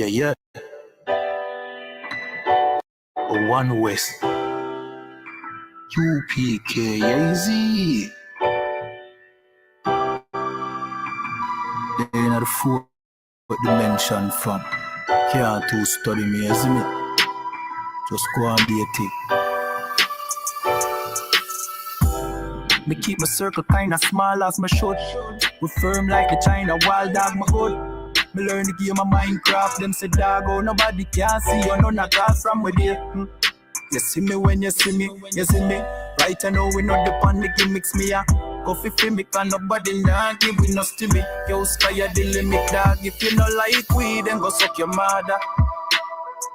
Yeah. One West. UPK, yeah, easy. They're in the fourth dimension from. Can't to study me, isn't it? Just go and be a tick. Me keep my circle kinda small as my should. We firm like the China wild dog, my hood. Me learn the game of Minecraft, them say dog, oh nobody can see you, no knock off from with you. You see me when you see me, you see me. Right I know we not the pan the gimmicks me ya. Coffee for me can nobody not give we no to me. Yo sky the limit dog, if you not like we then go suck your mother.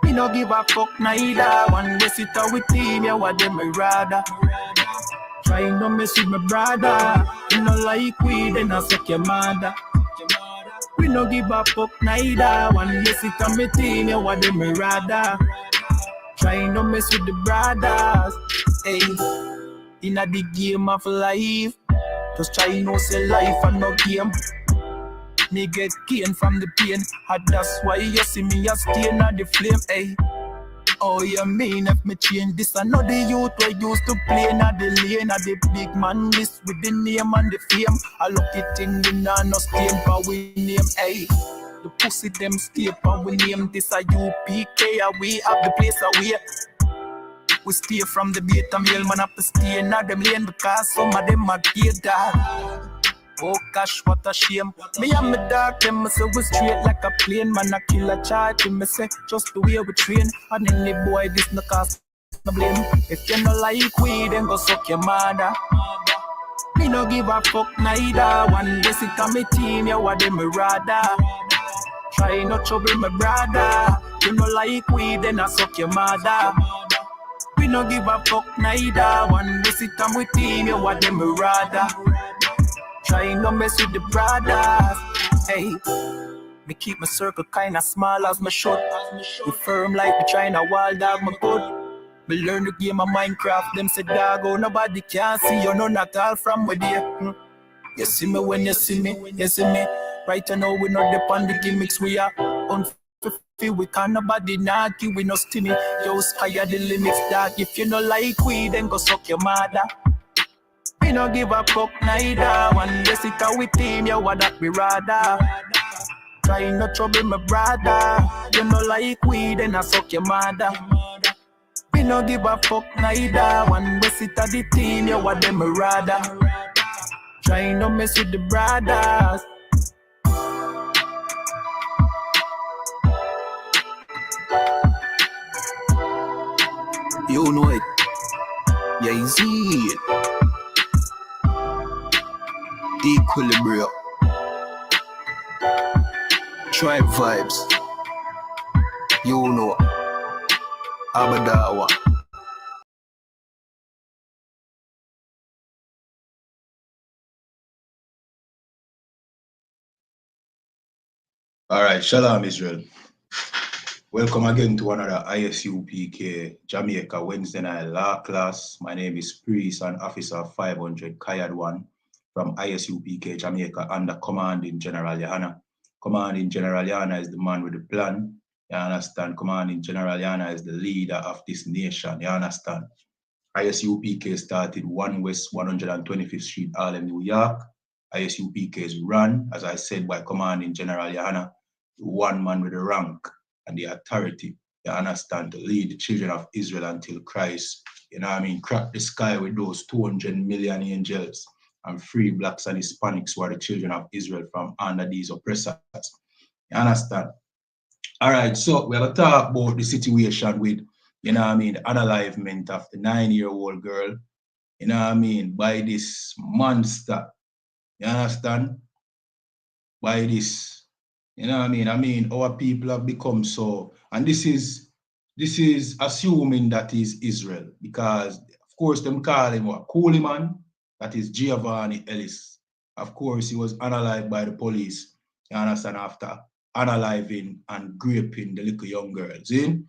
Me no give a fuck neither. One day sit out with team, yeah what them me rather. Try no mess with my brother. You no like we then I suck your mother. We no give a fuck neither. One day sit on me team, yeah what them me rather. Try no mess with the brothers. Hey, in a the game of life, just try no say life and no game. Me get gain from the pain, and that's why you see me a stain at the flame. Hey, oh you mean if me change this? I know the youth we used to play in the lane, at the big man list with the name and the fame. I lucky thing we nah no stain for we name. Hey, the pussy them stay for we name. This a UPK, we have the place away. We stay from the beta male man up to stay in them lane because some of them are gay dog. Oh gosh, what a shame. Me and my dog, them say we straight like a plane. Man, I kill a charge, me say just the way we train. And any boy, this no cost no blame. If you no like we, then go suck your mother. Me no give a fuck neither. One day sit on me team, yeah, what them me rather. Try not trouble my brother. You no like we, then I suck your mother. We no give a fuck neither. One day sit on me team, yeah, what them me rather. Try no mess with the brothers. Hey, me keep my circle kinda small as my should. We firm like the China wild dog, my good. Me learn the game of Minecraft, them say dog, oh nobody can see you, no knock all from with you. You see me when you see me, you see me. Right now we not depend the gimmicks, we are unfulfilled. We can't nobody knock you, we no stimmy. Yo, sky the limits, dog. If you no like we, then go suck your mother. We no give a fuck neither. One day sit out with team, yeah, what that we rather. Try not trouble my brother. You no like we, then I suck your mother. We no give a fuck neither. One day sit at the team, yeah, what them me rather. Try not mess with the brothers. You know it. Yeah, you see it. Equilibrium. Tribe vibes. You know. Abadawa. Alright, Shalom Israel. Welcome again to another I.S.U.P.K. Jamaica Wednesday night law class. My name is Priest and Officer 500 Kayad 1 from I.S.U.P.K. Jamaica under Commanding General YAHANNA. Commanding General YAHANNA is the man with the plan. You understand? Commanding General YAHANNA is the leader of this nation. You understand? I.S.U.P.K. started 1 West 125th Street, Harlem, New York. I.S.U.P.K. is run, as I said, by Commanding General YAHANNA, one man with the rank and the authority, you understand, to lead the children of Israel until Christ, you know what I mean, crack the sky with those 200 million angels and free blacks and Hispanics who are the children of Israel from under these oppressors. You understand? All right, so we're going to talk about the situation with, you know what I mean, the unalivement of the 9-year-old girl, you know what I mean, by this monster. You understand? By this. You know what I mean? I mean, our people have become so, and this is assuming that is Israel, because of course them call him a coolie man, that is Giovanni Ellis. Of course, he was unalived by the police, you understand, after unaliving and raping the little young girls. See?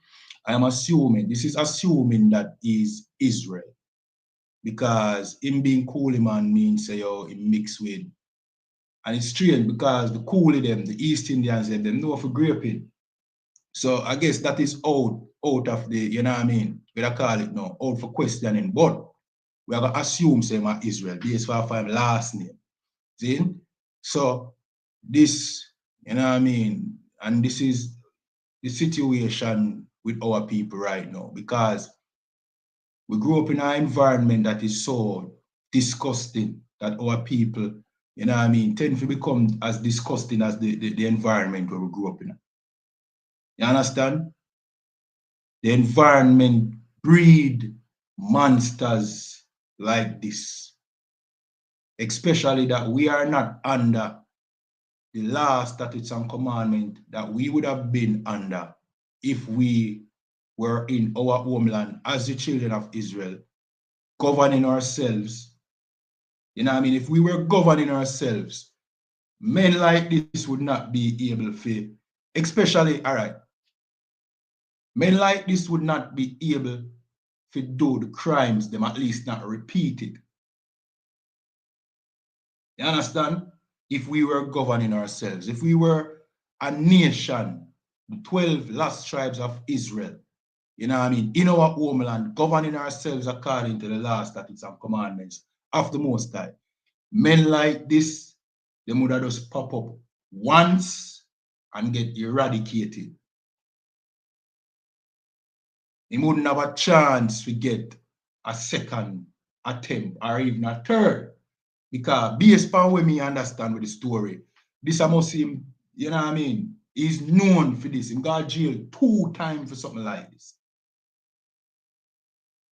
I am assuming, this is assuming that is Israel, because him being coolie man means say, yo, he mixed with. And it's strange because the coolie them, the East Indians them know for graping. So I guess that is out of the, you know what I mean? We call it now, out for questioning. But we are going to assume say my Israel based for my last name. See? So this, you know what I mean? And this is the situation with our people right now, because we grew up in an environment that is so disgusting that our people, you know what I mean, tend to become as disgusting as the environment where we grew up in. You understand? The environment breed monsters like this, especially that we are not under the law, statutes, and commandment that we would have been under if we were in our homeland as the children of Israel, governing ourselves. You know what I mean? If we were governing ourselves, men like this would not be able to, especially, all right, men like this would not be able to do the crimes, them at least not repeat it. You understand? If we were governing ourselves, if we were a nation, the 12 lost tribes of Israel, you know what I mean, in our homeland, governing ourselves according to the law, statutes, and commandments of the Most High. Men like this, they would have just pop up once and get eradicated. He wouldn't have a chance to get a second attempt or even a third. Because based on what me understand with the story, this I must him, you know what I mean? He's known for this. He got jail 2 times for something like this.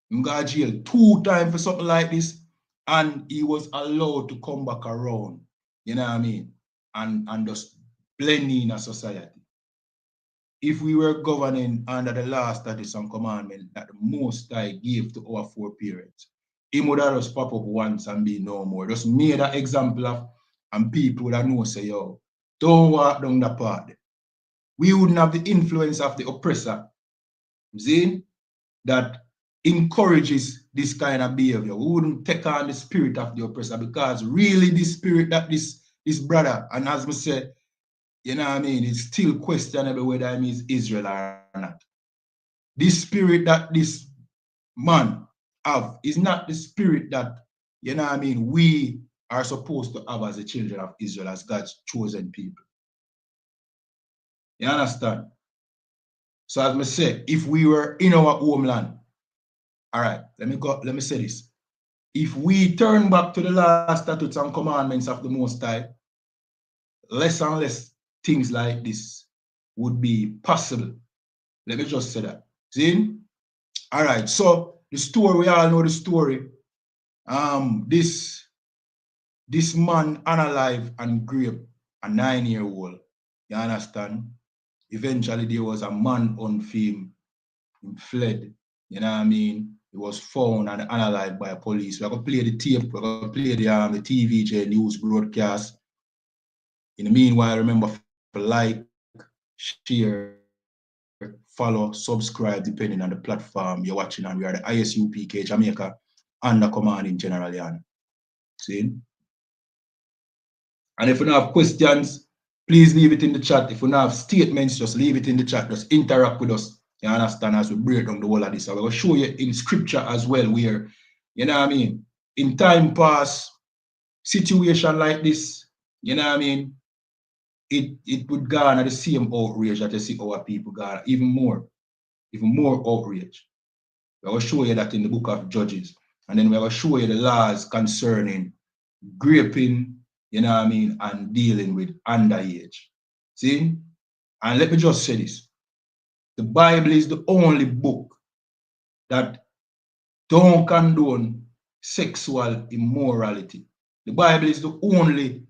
He got jail 2 times for something like this, and he was allowed to come back around, you know what I mean? And just blend in a society. If we were governing under the law, statutes, and commandment that the Most High gave to our foreparents, he would have just pop up once and be no more. Just made an example of, and people would have know, say, yo, don't walk down that path. We wouldn't have the influence of the oppressor, see, that encourages this kind of behavior. We wouldn't take on the spirit of the oppressor, because really the spirit that this brother, and as I said, you know what I mean, it's still questionable whether I mean Israel or not. This spirit that this man have is not the spirit that, you know what I mean, we are supposed to have as the children of Israel, as God's chosen people. You understand? So as I say, if we were in our homeland, all right, let me say this. If we turn back to the law, statutes, and commandments of the Most High, less and less things like this would be possible. Let me just say that. See? All right, so the story, we all know the story. This man Unalive and grape a 9-year-old. You understand? Eventually there was a man on film, he fled. You know what I mean? He was found and Unalive by police. We're gonna play the tape, we're gonna play the TVJ news broadcast. In the meanwhile, remember to like, share, follow, subscribe, depending on the platform you're watching. And we are the I.S.U.P.K Jamaica under command in General YAHANNA. See? And if you don't have questions, please leave it in the chat. If you don't have statements, just leave it in the chat. Just interact with us. You understand, as we break down the whole of this. I will show you in scripture as well, where, you know what I mean, in time past, situation like this, you know what I mean, it would garner the same outrage that you see our people garner, even more outrage. We will show you that in the book of Judges. And then we will show you the laws concerning graping, you know what I mean, and dealing with underage. See? And let me just say this. The Bible is the only book that don't condone sexual immorality. The Bible is the only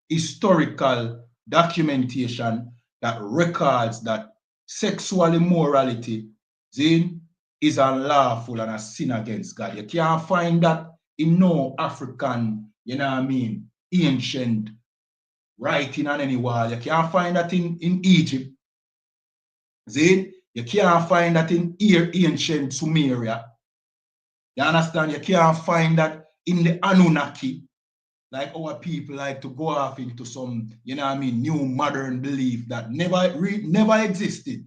historical documentation that records that sexual immorality, see, is unlawful and a sin against God. You can't find that in no African, you know what I mean, ancient writing on any wall. You can't find that in Egypt. See? You can't find that in ancient Sumeria. You understand? You can't find that in the Anunnaki. Like our people like to go off into some, you know what I mean, new modern belief that never existed.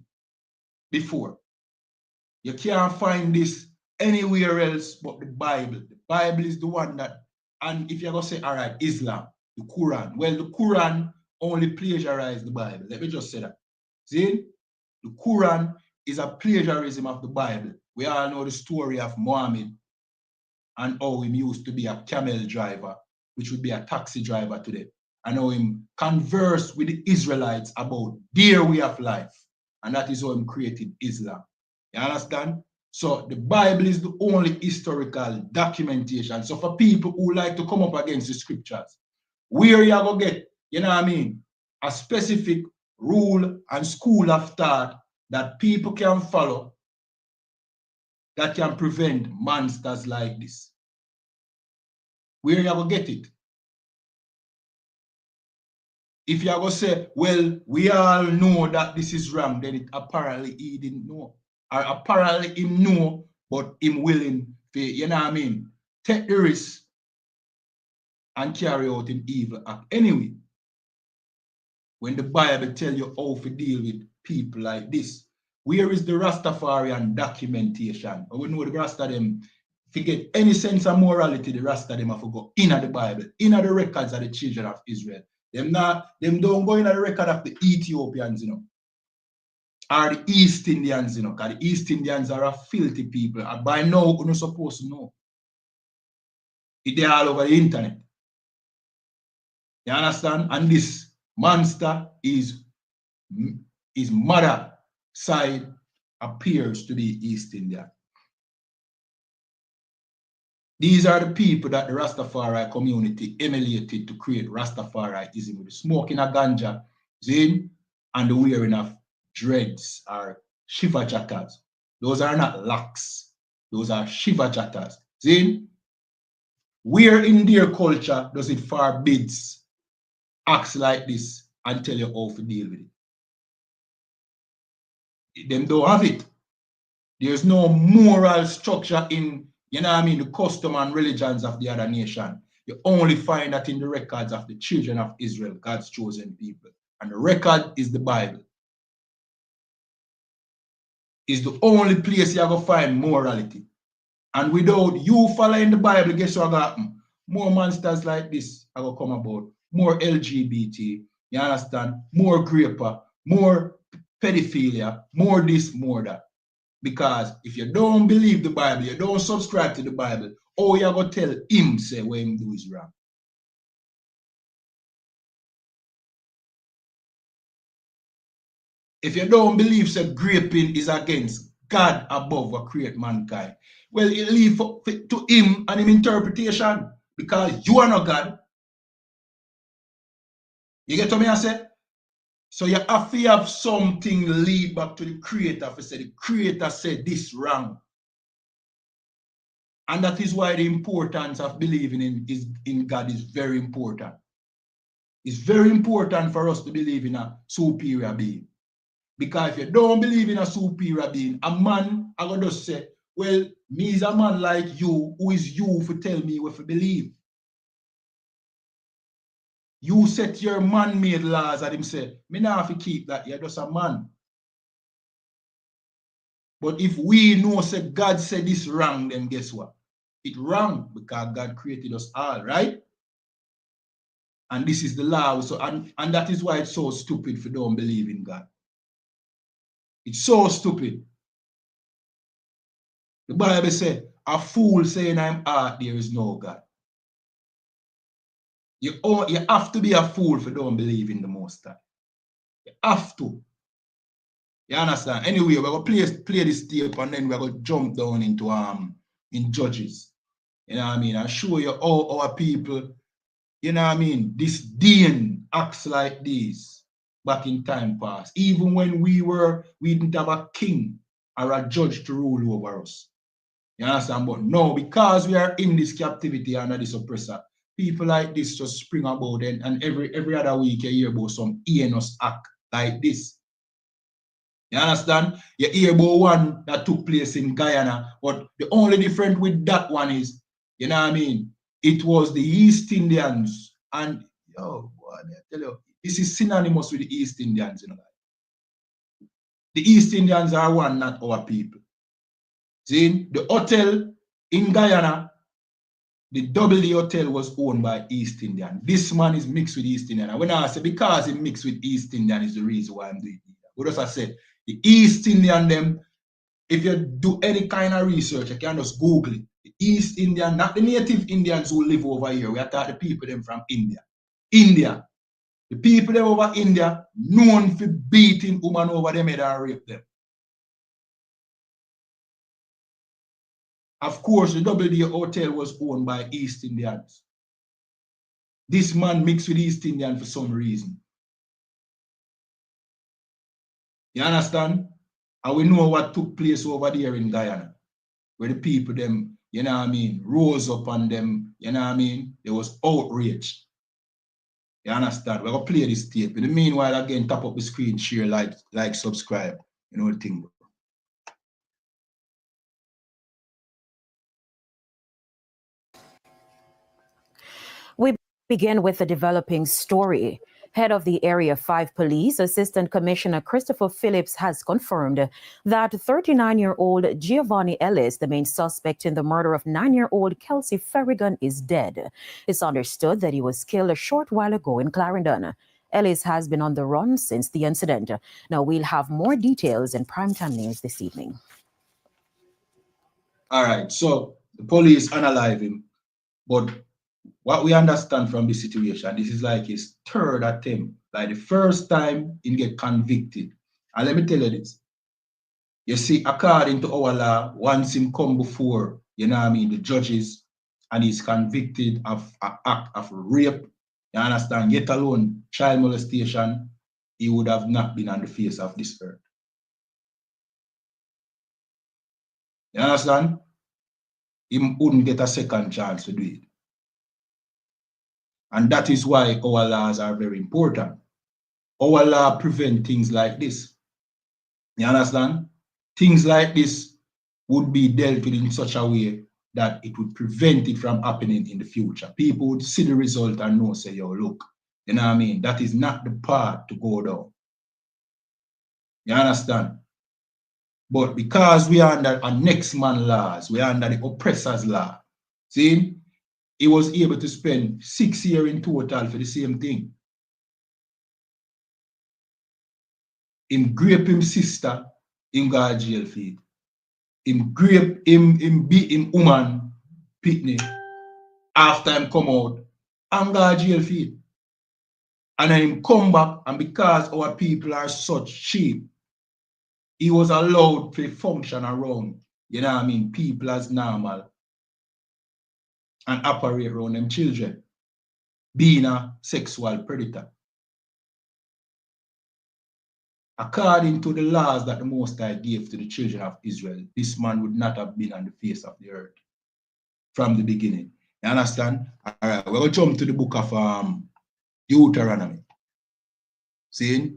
before. You can't find this anywhere else but the Bible. The Bible is the one that, and if you're going to say, all right, Islam, the Quran. Well, the Quran only plagiarized the Bible. Let me just say that. See? The Quran is a plagiarism of the Bible. We all know the story of Muhammad and how him used to be a camel driver, which would be a taxi driver today, and how him conversed with the Israelites about their way of life. And that is how him created Islam. You understand? So the Bible is the only historical documentation. So for people who like to come up against the scriptures, where you go get, you know what I mean, a specific rule and school of thought that people can follow that can prevent monsters like this. Where you go get it? If you go say, well, we all know that this is wrong, then it apparently he didn't know. Or apparently he know, but him willing to, you know what I mean, take the risk and carry out an evil act. Anyway, when the Bible tell you how to deal with people like this, where is the Rastafarian documentation? We know the Rasta them, if you get any sense of morality, the Rasta them have to go in the Bible, in the records of the children of Israel. Them don't go in the record of the Ethiopians, you know, or the East Indians, you know, because the East Indians are a filthy people. And by now, you're not supposed to know. They're all over the internet. You understand? And this monster is his mother side appears to be East Indian. These are the people that the Rastafari community emulated to create Rastafariism with the smoking of ganja, zin, and the wearing of dreads or shiva jatas. Those are not locks. Those are shiva jatas. Zin, where in their culture does it forbids acts like this and tell you how to deal with it? Them don't have it. There's no moral structure in, you know what I mean, the custom and religions of the other nation. You only find that in the records of the children of Israel, God's chosen people. And the record is the Bible. It's the only place you're going to find morality. And without you following the Bible, guess what will happen? More monsters like this are going to come about. More LGBT, you understand? More graper, more pedophilia, more this, more that. Because if you don't believe the Bible, you don't subscribe to the Bible, or you're going to tell him, say, what him do is wrong. If you don't believe that graping is against God above what create mankind, well, you leave to him and him interpretation, because you are not God. You get what I say? So you have to have something lead back to the Creator to say the Creator said this wrong. And that is why the importance of believing in God is very important. It's very important for us to believe in a superior being. Because if you don't believe in a superior being, a man, I would just say, well, me is a man like you, who is you for tell me what to believe. You set your man-made laws and him say, me not have to keep that, you're just a man. But if we know say God said this wrong, then guess what? It's wrong because God created us all, right? And this is the law. So, and that is why it's so stupid if you don't believe in God. It's so stupid. The Bible said, a fool saying I'm art, there is no God. You have to be a fool if you don't believe in the Most High. You have to. You understand? Anyway, we're going to play this tape and then we're going to jump down into in Judges. You know what I mean? And show you all our people, you know what I mean, disdain acts like these back in time past. Even when we didn't have a king or a judge to rule over us. You understand? But no, because we are in this captivity under this oppressor, people like this just spring about and every other week you hear about some heinous act like this. You understand? You hear about one that took place in Guyana, but the only difference with that one is, you know what I mean? It was the East Indians, and yo, boy, I tell you, this is synonymous with the East Indians, you know. The East Indians are one, not our people. See, the hotel in Guyana, the Double D Hotel was owned by East Indian. This man is mixed with East Indian. And when I say because he mixed with East Indian is the reason why I'm doing it. But as I said, the East Indian them, if you do any kind of research, you can just Google it. The East Indian, not the native Indians who live over here. We are talking the people them from India. India. The people them over India known for beating women over them head and rape them. Of course, the Double D Hotel was owned by East Indians. This man mixed with East Indian for some reason. You understand? And we know what took place over there in Guyana, where the people them, you know what I mean, rose up on them, you know what I mean? There was outrage. You understand? We're going to play this tape. In the meanwhile, again, tap up the screen, share, like, subscribe. You know the thing. We begin with a developing story. Head of the Area 5 Police, Assistant Commissioner Christopher Phillips, has confirmed that 39-year-old Giovanni Ellis, the main suspect in the murder of 9-year-old Kelsey Ferrigan, is dead. It's understood that he was killed a short while ago in Clarendon. Ellis has been on the run since the incident. Now, we'll have more details in primetime news this evening. All right, so the police Unalive him, but what we understand from this situation, this is like his third attempt. Like the first time he get convicted. And let me tell you this. You see, according to our law, once him come before, you know what I mean, the judges, and he's convicted of an act of rape, you understand, yet alone child molestation, he would have not been on the face of this earth. You understand? He wouldn't get a second chance to do it. And that is why our laws are very important. Our law prevent things like this. You understand? Things like this would be dealt with in such a way that it would prevent it from happening in the future. People would see the result and know, say, yo, look, you know what I mean? That is not the path to go down. You understand? But because we are under a next man laws, we are under the oppressor's law. See? He was able to spend 6 years in total for the same thing. Him grape him sister, him got jail for it. Him grape him beat him woman, pitney, after him come out, and got jail for it. And then him come back, and because our people are such cheap, he was allowed to function around, you know what I mean, people as normal and operate around them children, being a sexual predator. According to the laws that the Most High gave to the children of Israel, this man would not have been on the face of the earth from the beginning. You understand? All right, we're going to jump to the book of Deuteronomy. See?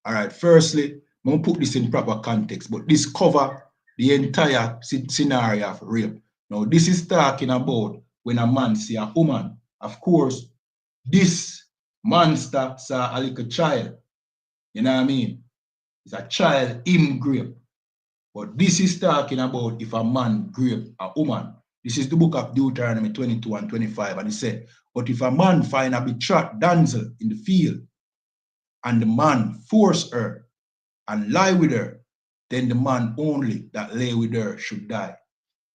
All right, firstly, I'm going to put this in proper context, but this cover the entire scenario of rape. Now, this is talking about when a man see a woman. Of course, this monster saw a little child. You know what I mean? It's a child him grape. But this is talking about if a man grape a woman. This is the book of Deuteronomy 22 and 25. And it said, but if a man find a betrothed damsel in the field, and the man force her and lie with her, then the man only that lay with her should die.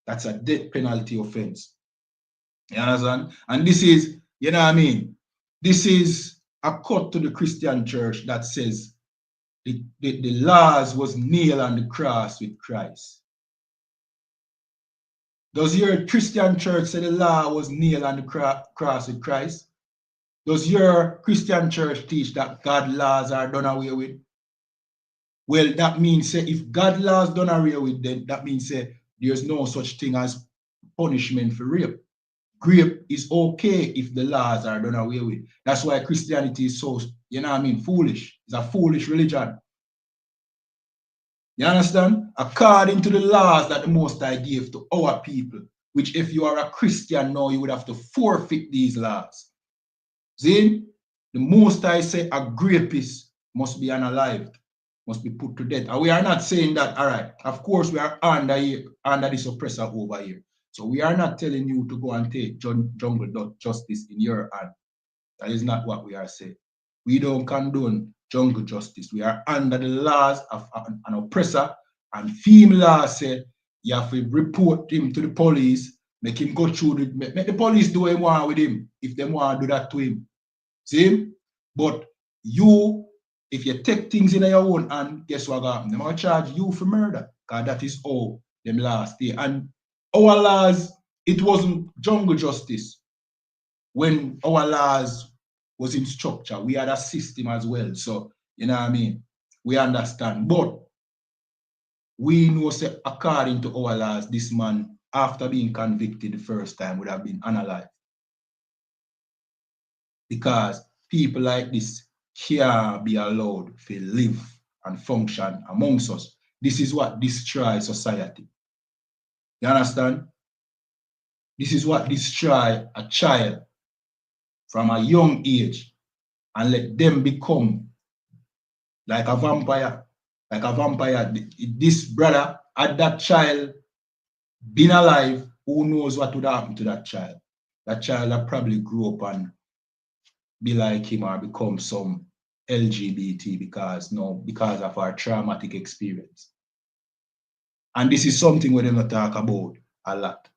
That's a death penalty offense. You understand? And this is, you know what I mean? This is a cut to the Christian church that says the laws was nailed on the cross with Christ. Does your Christian church say the law was nailed on the cross with Christ? Does your Christian church teach that God laws are done away with? Well, that means say if God laws done away with, then that means say there's no such thing as punishment for rape. Rape is okay if the laws are done away with. That's why Christianity is so, you know what I mean, foolish. It's a foolish religion. You understand? According to the laws that the Most High gave to our people, which if you are a Christian now, you would have to forfeit these laws. See? The Most High say a rapist must be unalived. must be put to death. And we are not saying that, all right, of course we are under this oppressor over here. So we are not telling you to go and take jungle justice in your hand. That is not what we are saying. We don't condone jungle justice. We are under the laws of an oppressor, and FEMA law say you have to report him to the police, make him go through make the police do what they want with him if they want to do that to him. See? But you, if you take things in your own hand, guess what happens? They're going to charge you for murder, because that is all them last day. And our laws, it wasn't jungle justice. When our laws was in structure, we had a system as well. So, you know what I mean? We understand. But we know, say, according to our laws, this man, after being convicted the first time, would have been unalive. Because people like this can't be allowed to live and function amongst us. This is what destroys society. You understand? This is what destroys a child from a young age and let them become like a vampire. Like a vampire. This brother, had that child been alive, who knows what would happen to that child? That child that probably grew up and be like him or become some LGBT because of our traumatic experience. And this is something we don't talk about a lot.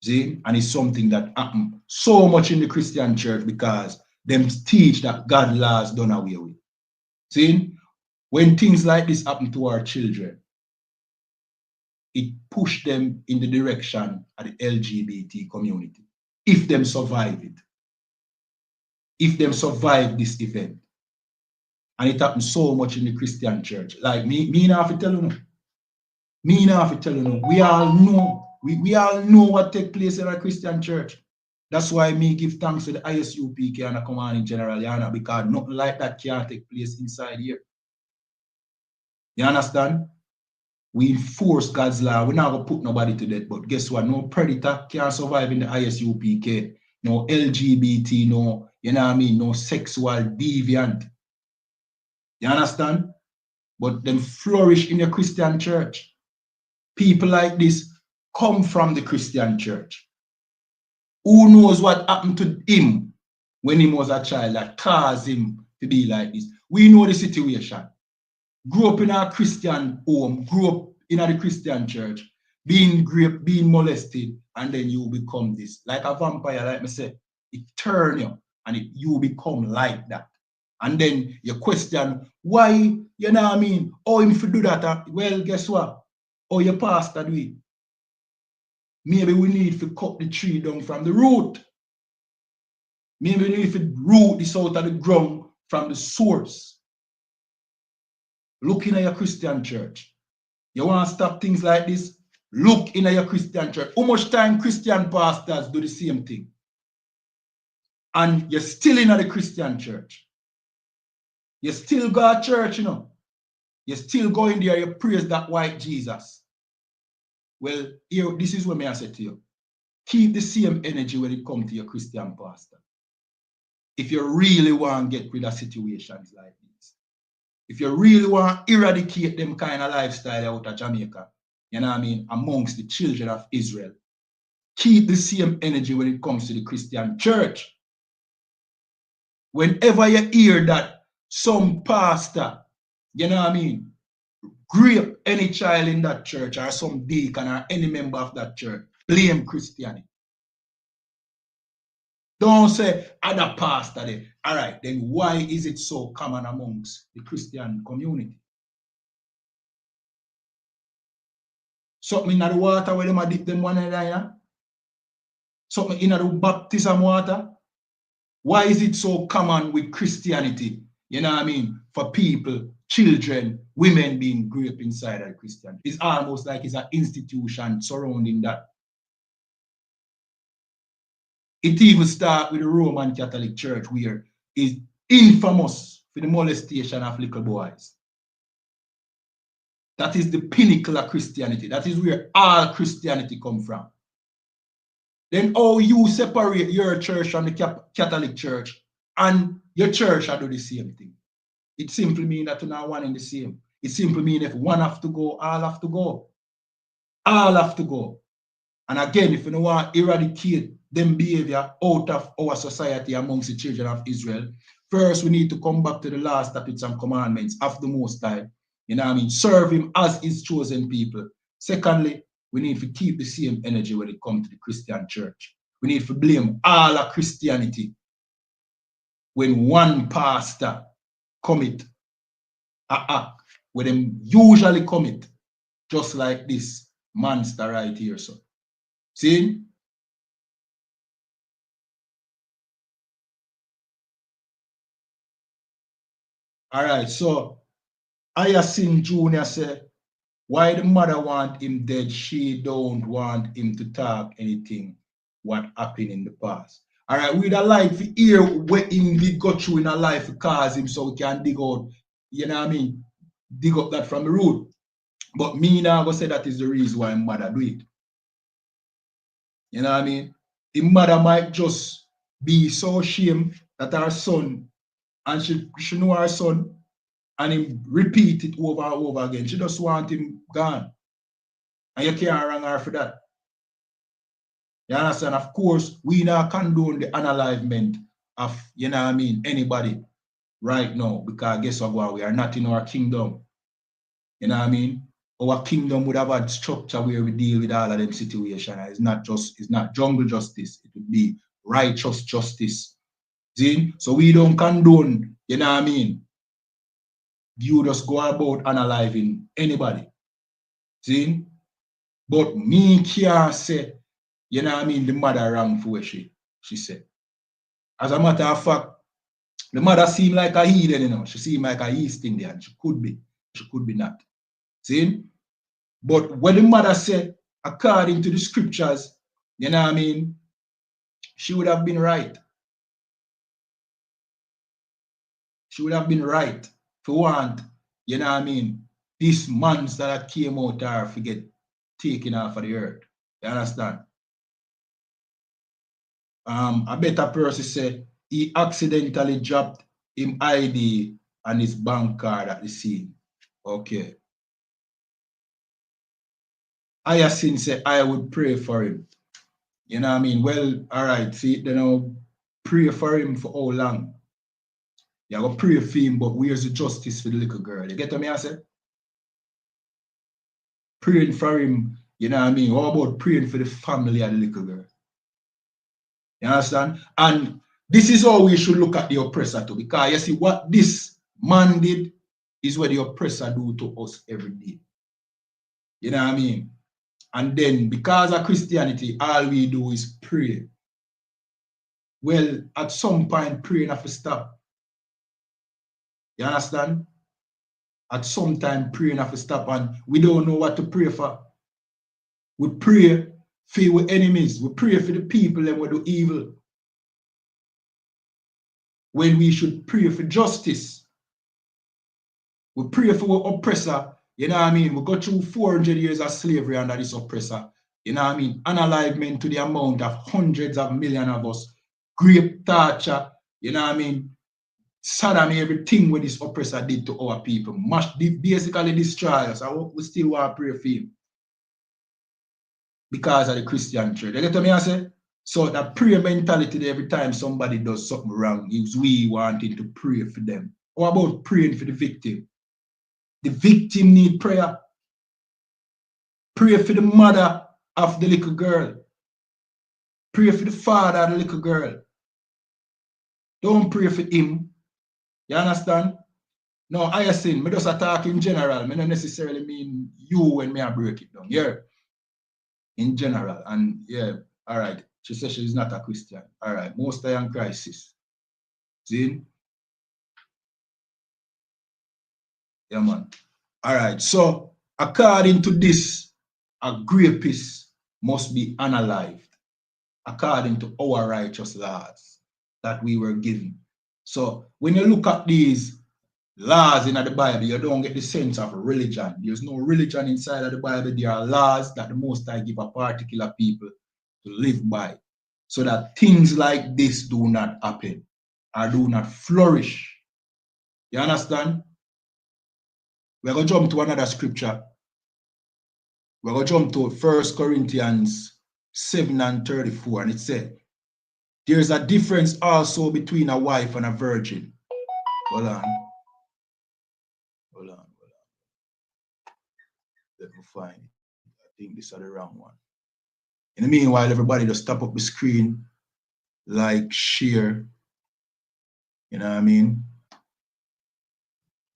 See? And it's something that happens so much in the Christian church because them teach that God laws done away with. See? When things like this happen to our children, it pushes them in the direction of the LGBT community. If them survive it. If them survive this event. And it happens so much in the Christian church. Like me not have to tell you. Me not have to tell you. We all know. We all know what takes place in a Christian church. That's why me give thanks to the I.S.U.P.K and the commanding general, YAHANNA, because nothing like that can't take place inside here. You understand? We enforce God's law. We're not going to put nobody to death. But guess what? No predator can survive in the I.S.U.P.K. No LGBT, no, you know what I mean? No sexual deviant. You understand? But them flourish in the Christian church. People like this come from the Christian church. Who knows what happened to him when he was a child that caused him to be like this? We know the situation. Grew up in a Christian home, grew up in a Christian church, being raped, being molested, and then you become this. Like a vampire, like I said, it turns you and you become like that. And then you question why, you know what I mean? Oh, if you do that, well, guess what? Oh, your pastor do it. Maybe we need to cut the tree down from the root. Maybe we need to root this out of the ground from the source. Look in your Christian church. You want to stop things like this? Look in your Christian church. How much time Christian pastors do the same thing? And you're still in the Christian church. You still go to church, you know. You still go in there, you praise that white Jesus. Well, here, this is what I say to you. Keep the same energy when it comes to your Christian pastor. If you really want to get rid of situations like this. If you really want to eradicate them kind of lifestyle out of Jamaica, you know what I mean, amongst the children of Israel, keep the same energy when it comes to the Christian church. Whenever you hear that some pastor, you know what I mean, rape any child in that church or some deacon or any member of that church, blame Christianity. Don't say other pastor there. All right, then why is it so common amongst the Christian community? Something in the water where them dip them one another. Something in the baptism water. Why is it so common with Christianity? You know what I mean? For people, children, women being raped inside of Christian. It's almost like it's an institution surrounding that. It even starts with the Roman Catholic Church, where it's infamous for the molestation of little boys. That is the pinnacle of Christianity. That is where all Christianity comes from. Then how you separate your church from the Catholic Church, and your church do the same thing. It simply means that you're not one and the same. It simply means if one have to go, all have to go. All have to go. And again, if you don't want to eradicate them behavior out of our society amongst the children of Israel, first we need to come back to the law, statutes, and commandments of the Most High. You know what I mean? Serve him as his chosen people. Secondly, we need to keep the same energy when it comes to the Christian church. We need to blame all of Christianity when one pastor commit an act where them usually commit, just like this monster right here. So, see? All right, so I.S.U.P.K Jr. said, why the mother want him dead, she don't want him to talk anything what happened in the past. All right, we'd like to hear what him did go through in a life to cause him so we can dig out, you know what I mean, dig up that from the root. But me now go say that is the reason why mother do it. You know what I mean? The mother might just be so ashamed that her son, and she know her son, and him repeat it over and over again. She just want him gone. And you can't wrong her for that. You understand? Of course, we now condone the unalivement of, you know what I mean, anybody right now, because guess what, we are not in our kingdom. You know what I mean? Our kingdom would have a structure where we deal with all of them situations. It's not jungle justice, it would be righteous justice. See? So we don't condone, you know what I mean? You just go about unaliving anybody. See? But me can't say, you know what I mean, the mother wrong for what she said. As a matter of fact, the mother seemed like a heathen, you know. She seemed like a East Indian. She could be not. See? But when the mother said, according to the scriptures, you know what I mean, she would have been right. She would have been right to want, you know what I mean, this monster that came out there to get taken off of the earth. You understand? A better person said he accidentally dropped him ID and his bank card at the scene. Okay. I.S.U.P.K said I would pray for him. You know what I mean? Well, all right. See, then I'll pray for him for how long? You're going to pray for him, but where's the justice for the little girl? You get what I say? Praying for him, you know what I mean? How about praying for the family of the little girl? You understand? And this is how we should look at the oppressor too, because you see what this man did is what the oppressor do to us every day. You know what I mean? And then because of Christianity, all we do is pray. Well, at some point, praying have to stop. You understand? At some time, praying have to stop, and we don't know what to pray for. We pray for our enemies. We pray for the people that will do evil. When we should pray for justice. We pray for our oppressor. You know what I mean? We go through 400 years of slavery under this oppressor. You know what I mean? Unalivement to the amount of hundreds of millions of us. Grape torture. You know what I mean? Sodomy, everything what this oppressor did to our people. Basically destroy us. We still want to pray for him. Because of the Christian church. You get what I say? So that prayer mentality every time somebody does something wrong, is we wanting to pray for them. What about praying for the victim? The victim need prayer. Pray for the mother of the little girl. Pray for the father of the little girl. Don't pray for him. You understand? No, I.S.U.P.K, me just talk in general. I don't necessarily mean you when me I break it down. Yeah. In general. And yeah, all right. She says she's not a Christian. All right. Most are in crisis. See? Yeah, man. All right. So, according to this, a rapist must be unalived according to our righteous laws that we were given. So, when you look at these laws in the Bible, you don't get the sense of religion. There's no religion inside of the Bible. There are laws that the Most High give a particular people to live by, so that things like this do not happen or do not flourish. You understand? We're going to jump to another scripture. We're going to jump to 1 Corinthians 7 and 34. And it said, there's a difference also between a wife and a virgin. Hold on. Let me find it. I think this is the wrong one. In the meanwhile, everybody just tap up the screen, like, share. You know what I mean?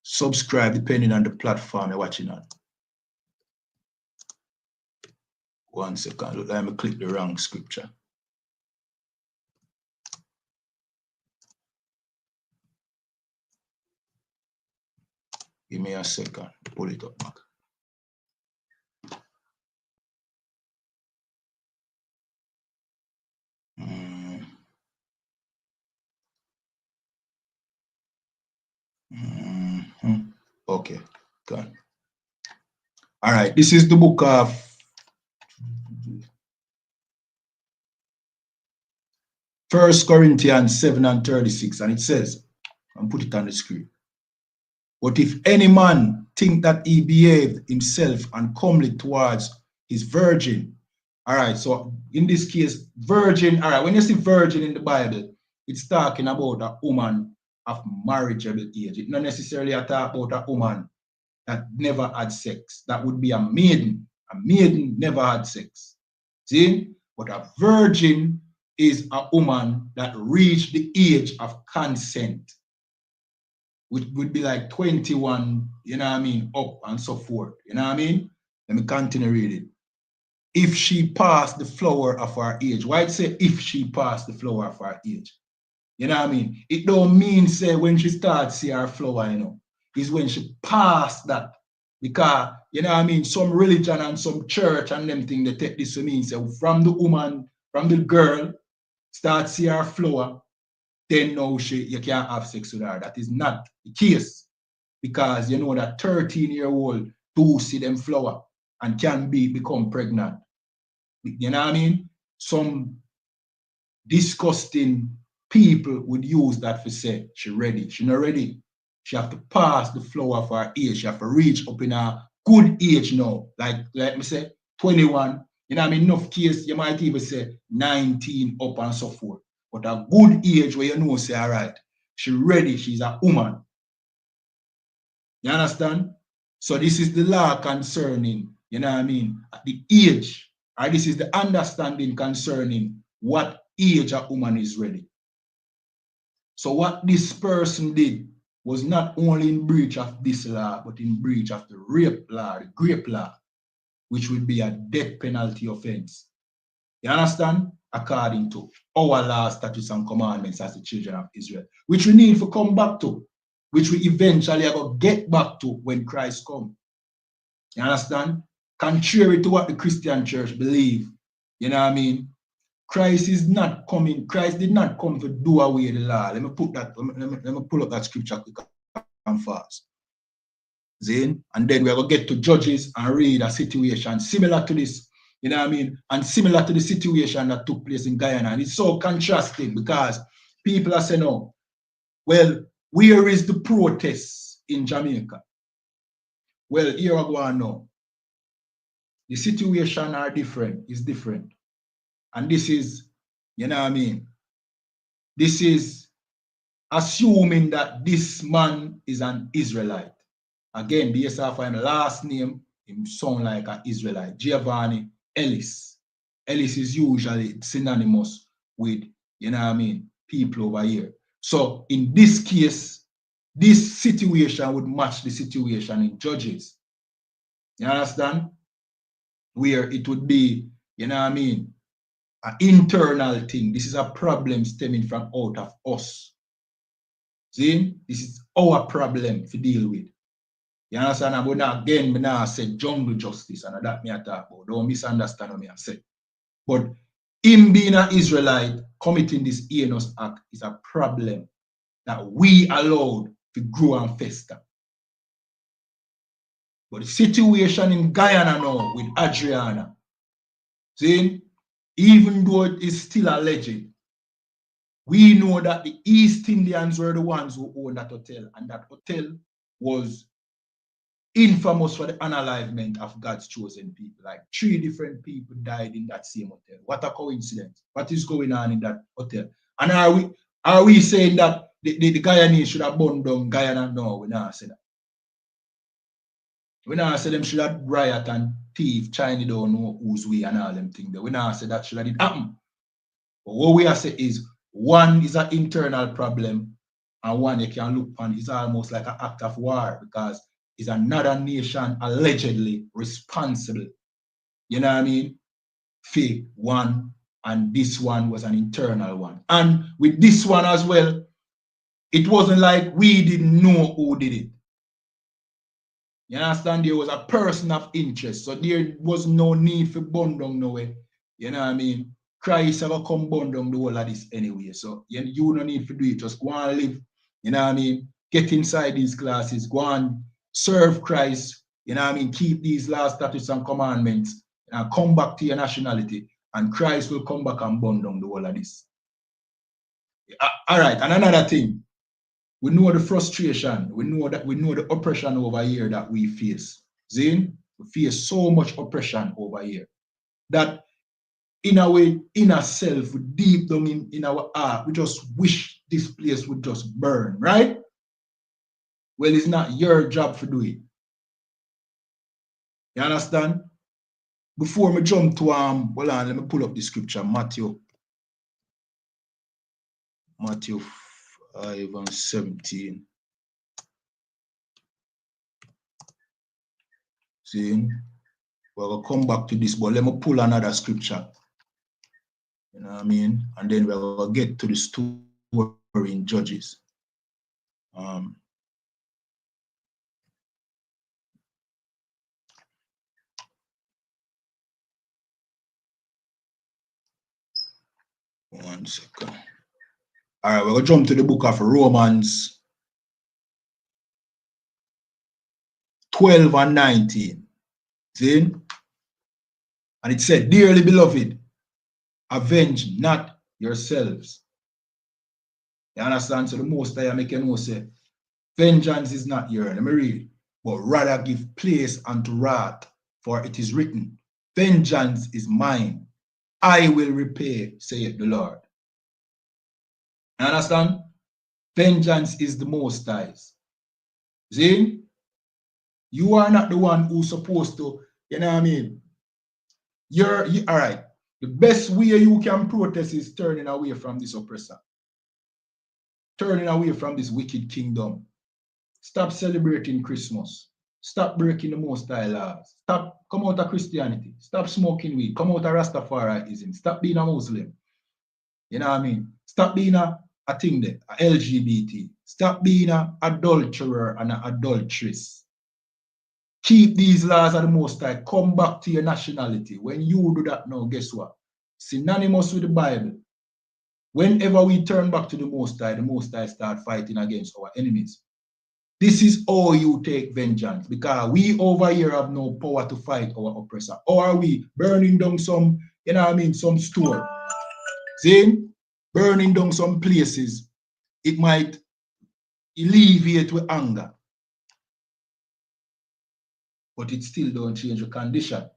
Subscribe depending on the platform you're watching on. 1 second. Look, let me click the wrong scripture. Give me a second. Pull it up back. Okay, good. All right, this is the book of 1 Corinthians 7 and 36, and it says, and put it on the screen. But if any man think that he behaved himself uncomely towards his virgin, all right, so in this case, virgin, all right, when you see virgin in the Bible, it's talking about a woman of marriageable age. It's not necessarily a talk about a woman that never had sex. That would be a maiden. A maiden never had sex. See? But a virgin is a woman that reached the age of consent, which would be like 21, you know what I mean, up and so forth. You know what I mean? Let me continue reading. If she passed the flower of her age. Why it say if she passed the flower of her age? You know what I mean? It don't mean say when she starts see her flower, you know. It's when she passed that. Because, you know what I mean, some religion and some church and them thing, they take this to mean say from the woman, from the girl, start see her flower, then now you can't have sex with her. That is not the case. Because you know that 13-year-old do see them flower and can become pregnant. You know what I mean? Some disgusting people would use that for say she ready. She not ready. She have to pass the flower of her age. She have to reach up in a good age now. Like me say 21. You know what I mean? Enough case you might even say 19 up and so forth. But a good age where you know say all right, she ready, she's a woman. You understand? So this is the law concerning, you know what I mean, at the age. Right? This is the understanding concerning what age a woman is ready. So what this person did was not only in breach of this law, but in breach of the rape law, the grape law, which would be a death penalty offense. You understand? According to our law, statutes, and commandments as the children of Israel, which we need to come back to, which we eventually are going to get back to when Christ comes. You understand? Contrary to what the Christian church believe, you know what I mean? Christ is not coming, Christ did not come to do away the law. Let me put that, let me pull up that scripture quick and fast. Zane, and then we're going to get to Judges and read a situation similar to this, you know what I mean? And similar to the situation that took place in Guyana. And it's so contrasting because people are saying, oh, well, where is the protests in Jamaica? Well, here I go on now. The situation are different, is different. And this is, you know what I mean? This is assuming that this man is an Israelite. Again, based off of his last name, him sound like an Israelite. Giovanni Ellis. Ellis is usually synonymous with, you know what I mean, people over here. So in this case, this situation would match the situation in Judges. You understand? Where it would be, you know what I mean, an internal thing. This is a problem stemming from out of us. See? This is our problem to deal with. You understand? But now again, I said jungle justice, and that me I talk about. Don't misunderstand what I say. But him being an Israelite committing this heinous act is a problem that we allowed to grow and fester. But the situation in Guyana now with Adriana, see, even though it is still alleged, we know that the East Indians were the ones who owned that hotel, and that hotel was infamous for the unalivement of God's chosen people. Like 3 different people died in that same hotel. What a coincidence. What is going on in that hotel? And are we saying that the Guyanese should have burned down Guyana? No, we not say that. We not say them should have riot and thief, China don't know who's we and all them things. We not say that should have happen. But what we are saying is, one is an internal problem, and one you can look on is almost like an act of war, because it's another nation allegedly responsible, you know what I mean, for one, and this one was an internal one. And with this one as well, it wasn't like we didn't know who did it. You understand? There was a person of interest, so there was no need for burn down no way, you know what I mean. Christ ever come burn down the whole of this anyway, so you no need to do it. Just go and live, you know what I mean, get inside these classes, go and serve Christ, you know what I mean, keep these laws, statutes, and commandments, and come back to your nationality, and Christ will come back and burn down the whole of this. All right, and another thing, we know the frustration, we know the oppression over here that we face. Zane, we face so much oppression over here that in a way, inner self, deep down in our heart, we just wish this place would just burn, right? Well, it's not your job to do it. You understand? Before me jump to well, let me pull up the scripture, Matthew 5 and 17. See, we'll come back to this, but let me pull another scripture. You know what I mean? And then we'll get to the story in Judges. One second. All right, we're going to jump to the book of Romans 12 and 19. See? And it said, dearly beloved, avenge not yourselves. You understand? So the most I make you know say, vengeance is not yours. Let me read. But rather give place unto wrath, for it is written, vengeance is mine. I will repay, saith the Lord. You understand? Vengeance is the Most High's. See? You are not the one who's supposed to, you know what I mean? All right. The best way you can protest is turning away from this oppressor. Turning away from this wicked kingdom. Stop celebrating Christmas. Stop breaking the Most High laws. Stop, come out of Christianity. Stop smoking weed. Come out of Rastafarianism. Stop being a Muslim. You know what I mean? Stop being a thing there, a LGBT. Stop being an adulterer and an adulteress. Keep these laws of the Most High. Come back to your nationality. When you do that now, guess what? Synonymous with the Bible. Whenever we turn back to the Most High start fighting against our enemies. This is how you take vengeance, because we over here have no power to fight our oppressor. Or are we burning down some, you know what I mean, some store? See? Burning down some places. It might alleviate with anger. But it still don't change the condition.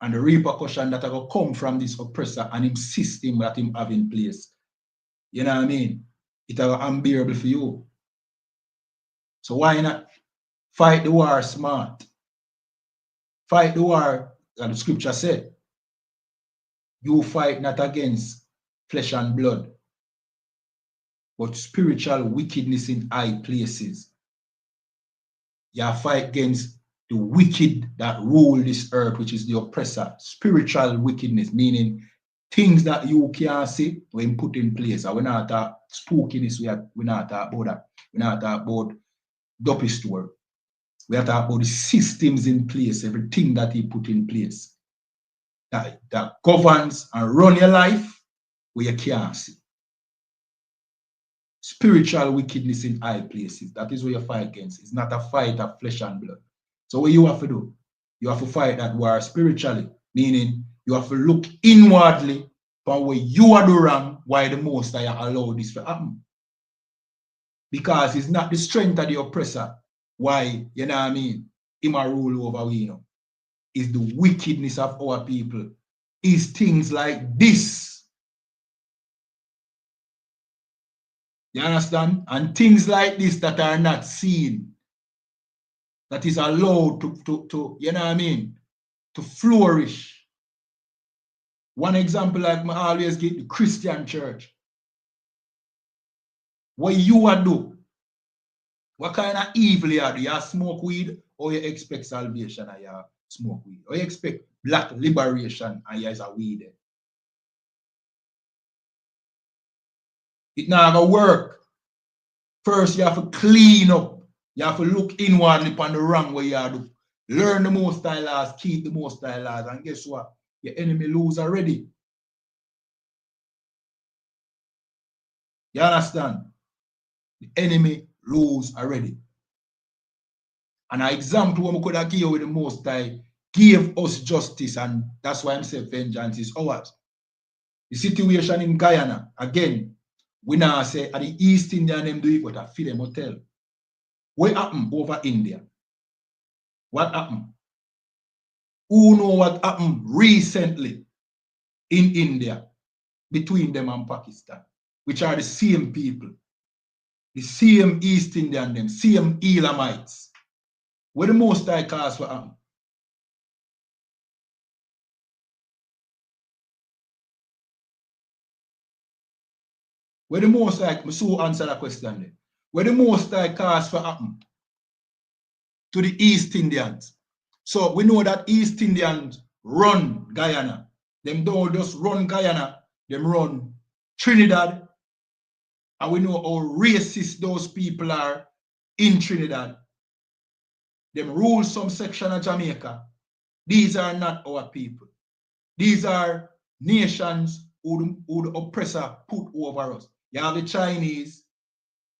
And the repercussion that are going to come from this oppressor and his system that him have in place. You know what I mean? It are unbearable for you. So why not fight the war smart? Fight the war, as the scripture said. You fight not against flesh and blood, but spiritual wickedness in high places. You fight against the wicked that rule this earth, which is the oppressor. Spiritual wickedness, meaning things that you can't see when put in place. And we're not talking spookiness, we're not talking about that. We're not talking about dopey store. We are talking about the systems in place, everything that he put in place. That governs and run your life where you can't see. Spiritual wickedness in high places. That is what you fight against. It's not a fight of flesh and blood. So what you have to do? You have to fight that war spiritually, meaning you have to look inwardly from where you are doing wrong, why the Most High allow this to happen. Because it's not the strength of the oppressor, why, you know what I mean, him a rule over we, you know, is the wickedness of our people. Is things like this. You understand? And things like this that are not seen, that is allowed to you know what I mean, to flourish. One example, like I always get, the Christian church. What you are do? What kind of evil you do? You smoke weed, or you expect salvation and you smoke weed? Or you expect black liberation and you is a weed? It not gonna work. First, you have to clean up. You have to look inwardly upon the wrong way you do. Learn the Most High laws, keep the Most High laws, and guess what? Your enemy lose already. You understand? The enemy lose already. And an example we could have given with the Most High gave us justice, and that's why I'm saying vengeance is ours. The situation in Guyana, again, we now say at the East Indian them do it, but I feel them hotel. What happened over India? What happened? Who know what happened recently in India between them and Pakistan, which are the same people, the same East Indian them, same Elamites. Where the Most High cause what happened? Where the Most High, so answer that question then. Where the Most High cause what happened to the East Indians? So we know that East Indians run Guyana. Them don't just run Guyana, them run Trinidad. And we know how racist those people are in Trinidad. Them rule some section of Jamaica. These are not our people. These are nations who the oppressor put over us. You have the Chinese,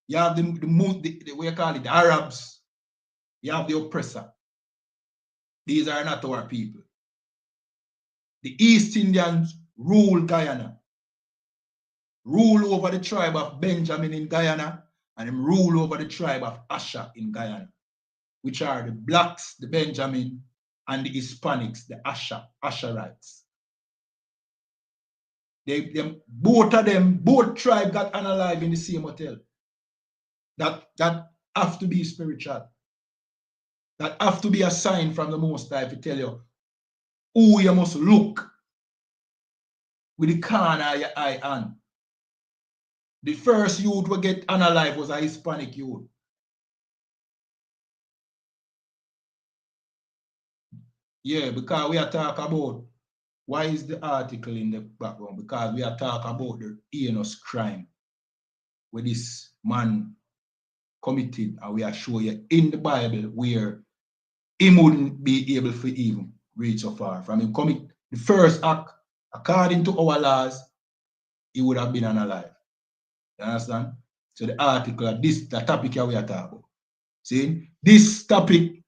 you have the what you call it, the Arabs, you have the oppressor. These are not our people. The East Indians rule Guyana, rule over the tribe of Benjamin in Guyana, and them rule over the tribe of Asha in Guyana, which are the blacks, the Benjamin, and the Hispanics, the Asherites. Both of them, both tribes got unalive in the same hotel. That have to be spiritual. That have to be a sign from the Most High to tell you who you must look with the corner of your eye on. The first youth we get unalive was a Hispanic youth. Yeah, because we are talking about why is the article in the background? Because we are talking about the heinous crime where this man committed, and we are showing you in the Bible where he wouldn't be able to even reach so far. From him commit the first act, according to our laws, he would have been unalive. You understand? So the article, the topic here we are talking about. See, this topic,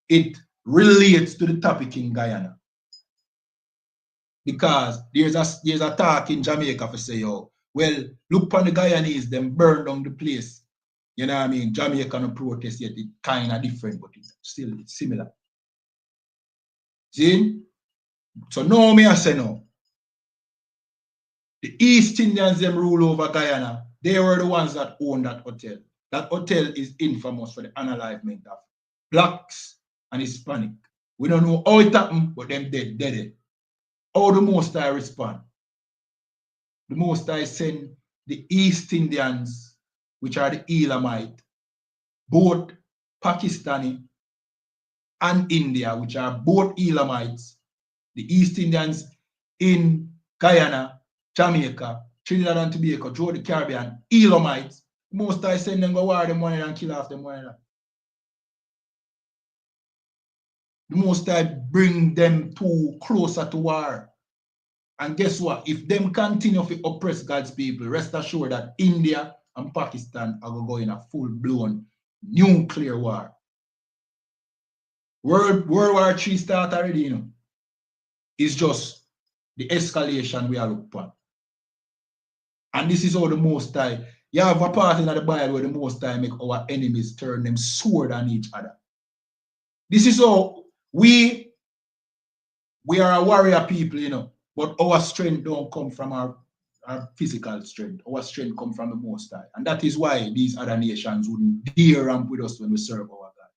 it relates to the topic in Guyana. Because there's a talk in Jamaica for say, yo, well, look upon the Guyanese, them burn down the place. You know what I mean? Jamaica no protest yet, it's kind of different, but it's similar. See? So now me I say no. The East Indians them rule over Guyana. They were the ones that own that hotel. That hotel is infamous for the unalivement of blacks and Hispanic. We don't know how it happened, but them dead. How the Most High respond? The Most High send the East Indians, which are the Elamite, both Pakistani and India, which are both Elamites, the East Indians in Guyana, Jamaica, Trinidad and Tobago, through the Caribbean, Elamites. Most High send them go war them one and kill off them one. The Most High bring them too closer to war. And guess what? If them continue to oppress God's people, rest assured that India and Pakistan are going to go in a full-blown nuclear war. World War III start already, you know. It's just the escalation we are looking for. And this is how the Most High, You have a part in the Bible where the Most High make our enemies turn them sword on each other. This is how we are a warrior people, you know, but our strength don't come from our physical strength. Our strength come from the Most High. And that is why these other nations wouldn't dare ramp with us when we serve our God.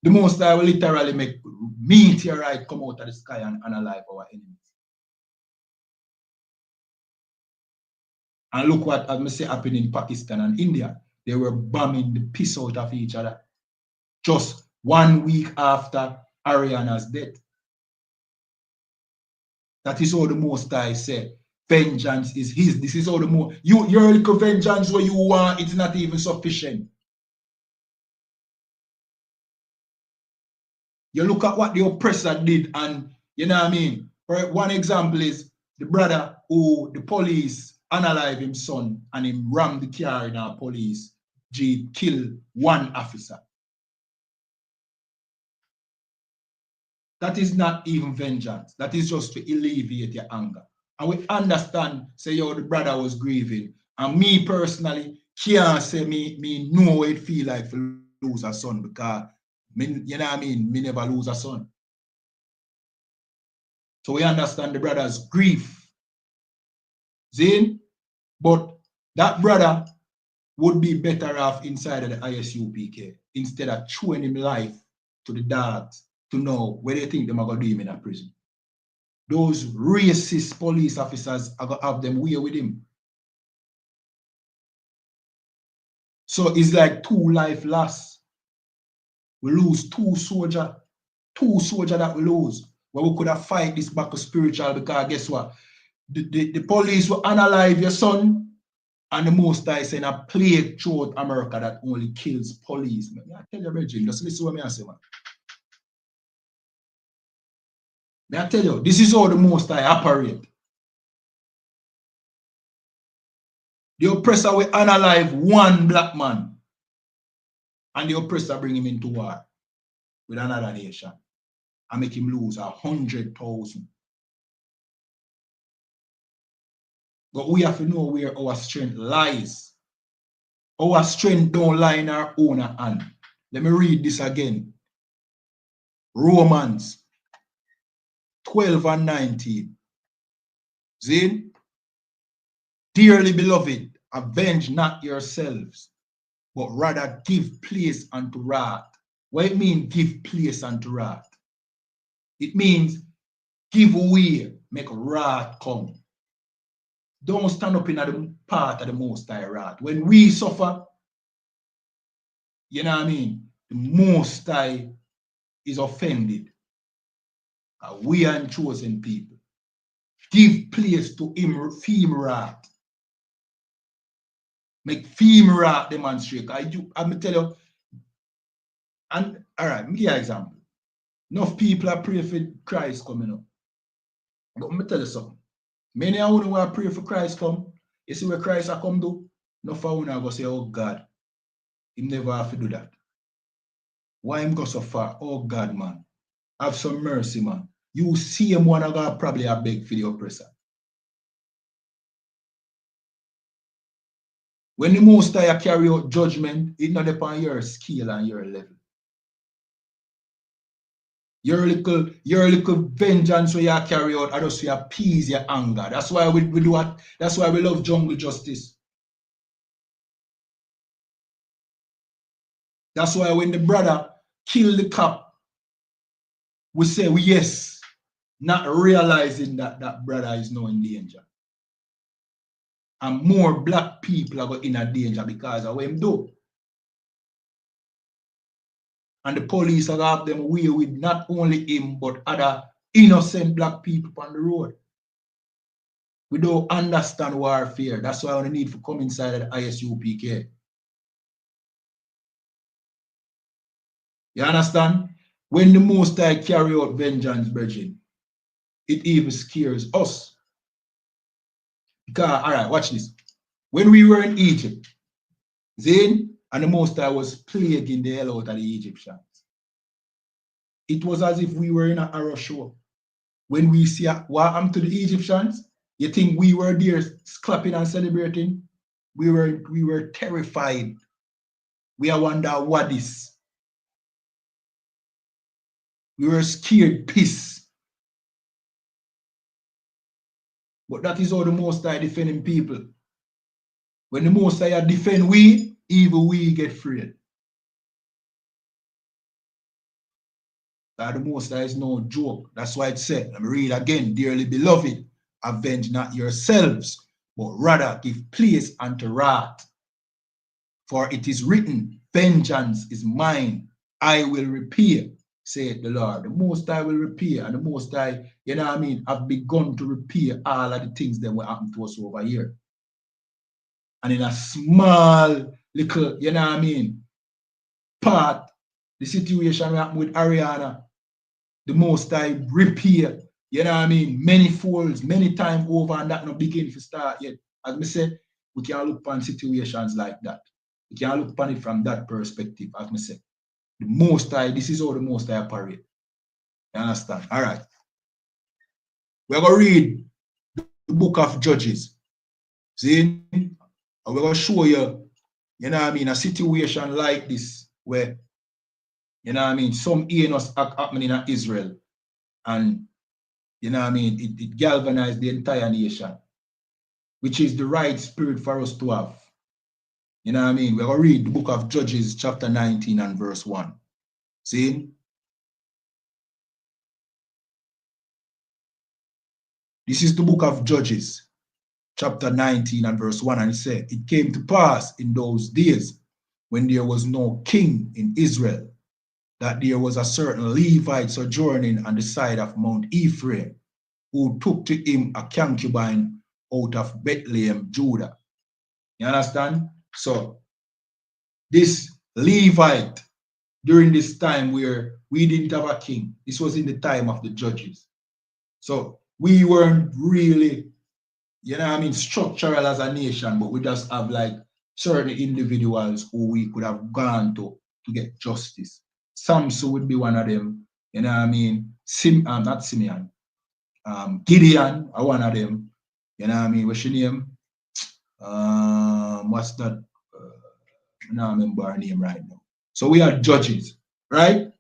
The Most High will literally make meteorite come out of the sky and unalive our enemies. And look what, as I say, happened in Pakistan and India. They were bombing the piss out of each other just 1 week after Ariana's death. That is how the Most High said, vengeance is his. This is how the most, your little vengeance where you want, it's not even sufficient. You look at what the oppressor did, and you know what I mean? One example is the brother who the police unalive his son and him rammed the car in our police jeep, kill one officer. That is not even vengeance. That is just to alleviate your anger. And we understand, say, yo, the brother was grieving. And me personally can't say me know what it feel like to lose a son, because me, you know what I mean, me never lose a son. So we understand the brother's grief. Zin, but that brother would be better off inside of the I.S.U.P.K. instead of throwing him life to the dogs to know where they think they're going to do him in a prison. Those racist police officers are going to have them way with him. So it's like 2 life lost. We lose 2 soldiers. 2 soldiers that we lose. Well, we could have fight this back of spiritual, because guess what? The police will unalive your son, and the Most High saying a plague throughout America that only kills police. Man, I tell you, Virgin, just listen to what I say, man. May I tell you, this is how the Most High operate. The oppressor will unalive 1 black man, and the oppressor bring him into war with another nation and make him lose 100,000. But we have to know where our strength lies. Our strength don't lie in our own hand. Let me read this again. Romans 12 and 19. Zin, dearly beloved, avenge not yourselves, but rather give place unto wrath. What it means, give place unto wrath? It means give way, make wrath come. Don't stand up in the path of the Most High wrath. When we suffer, you know what I mean? The Most High is offended. We are chosen people. Give place to him, fame wrath. Make fame wrath demonstrate. I'm going to tell you, and all right, me give you an example. Enough people are praying for Christ coming up. But let me tell you something. Many of you want to pray for Christ come. You see where Christ are come do? Enough of you are going to say, oh God, he never have to do that. Why him go so far? Oh God, man. Have some mercy, man. You see him one of God probably a beg for the oppressor. When the Most High carry out judgment, it not depend on your skill and your level. Your little vengeance where you carry out, I just appease your anger. That's why we do what. That's why we love jungle justice. That's why when the brother kill the cop, we say yes, not realizing that that brother is now in danger. And more black people are in a danger because of what him do. And the police are have them away with not only him, but other innocent black people on the road. We don't understand warfare. That's why we need to come inside of the I.S.U.P.K. You understand? When the Most High carry out vengeance, brethren, it even scares us. Because, all right, watch this. When we were in Egypt, Zayn and the Most High was plaguing the hell out of the Egyptians. It was as if we were in a horror show. When we see what happened to the Egyptians, you think we were there clapping and celebrating? We were terrified. We wonder what is. We were scared, piss. But that is how the Most High defending people. When the Most High defend we, even we get afraid. That the Most High is no joke. That's why it said, let me read again, dearly beloved, avenge not yourselves, but rather give place unto wrath. For it is written, vengeance is mine, I will repay, saith the Lord. The Most High will repay, and the Most High, you know what I mean, have begun to repay all of the things that will happen to us over here. And in a small little, you know what I mean, part, the situation happened with Ariana, the Most High repay, you know what I mean, many folds, many times over, and that not begin to start yet. As I said, we can look upon situations like that. We can look upon it from that perspective, as I said. The Most High, this is how the Most High operate. You understand? All right. We're going to read the book of Judges. See? And we're going to show you, you know what I mean, a situation like this where, you know what I mean, some heinous act happening in Israel. And, you know what I mean, it galvanized the entire nation, which is the right spirit for us to have. You know what I mean? We're going to read the book of Judges, chapter 19 and verse 1. See? This is the book of Judges, chapter 19 and verse 1. And it said, it came to pass in those days when there was no king in Israel, that there was a certain Levite sojourning on the side of Mount Ephraim, who took to him a concubine out of Bethlehem, Judah. You understand? So, this Levite, during this time where we didn't have a king, this was in the time of the judges. So, we weren't really, you know what I mean, structural as a nation, but we just have like certain individuals who we could have gone to get justice. Samson would be one of them, you know what I mean? Not Simeon. Gideon are one of them, you know what I mean? What's your name? What's that? I don't remember her name right now. So we are judges, right?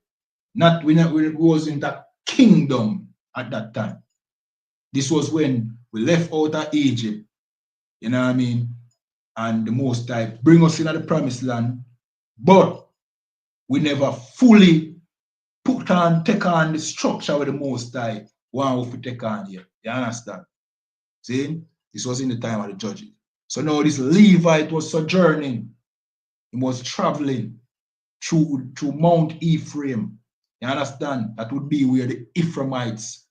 We wasn't a kingdom at that time. This was when we left out of Egypt, you know what I mean? And the Most High bring us into the promised land, but we never fully take on the structure with the Most High want to take on here. You understand? See? This was in the time of the judges. So now this Levite was sojourning. He was traveling through Mount Ephraim. You understand? That would be where the Ephraimites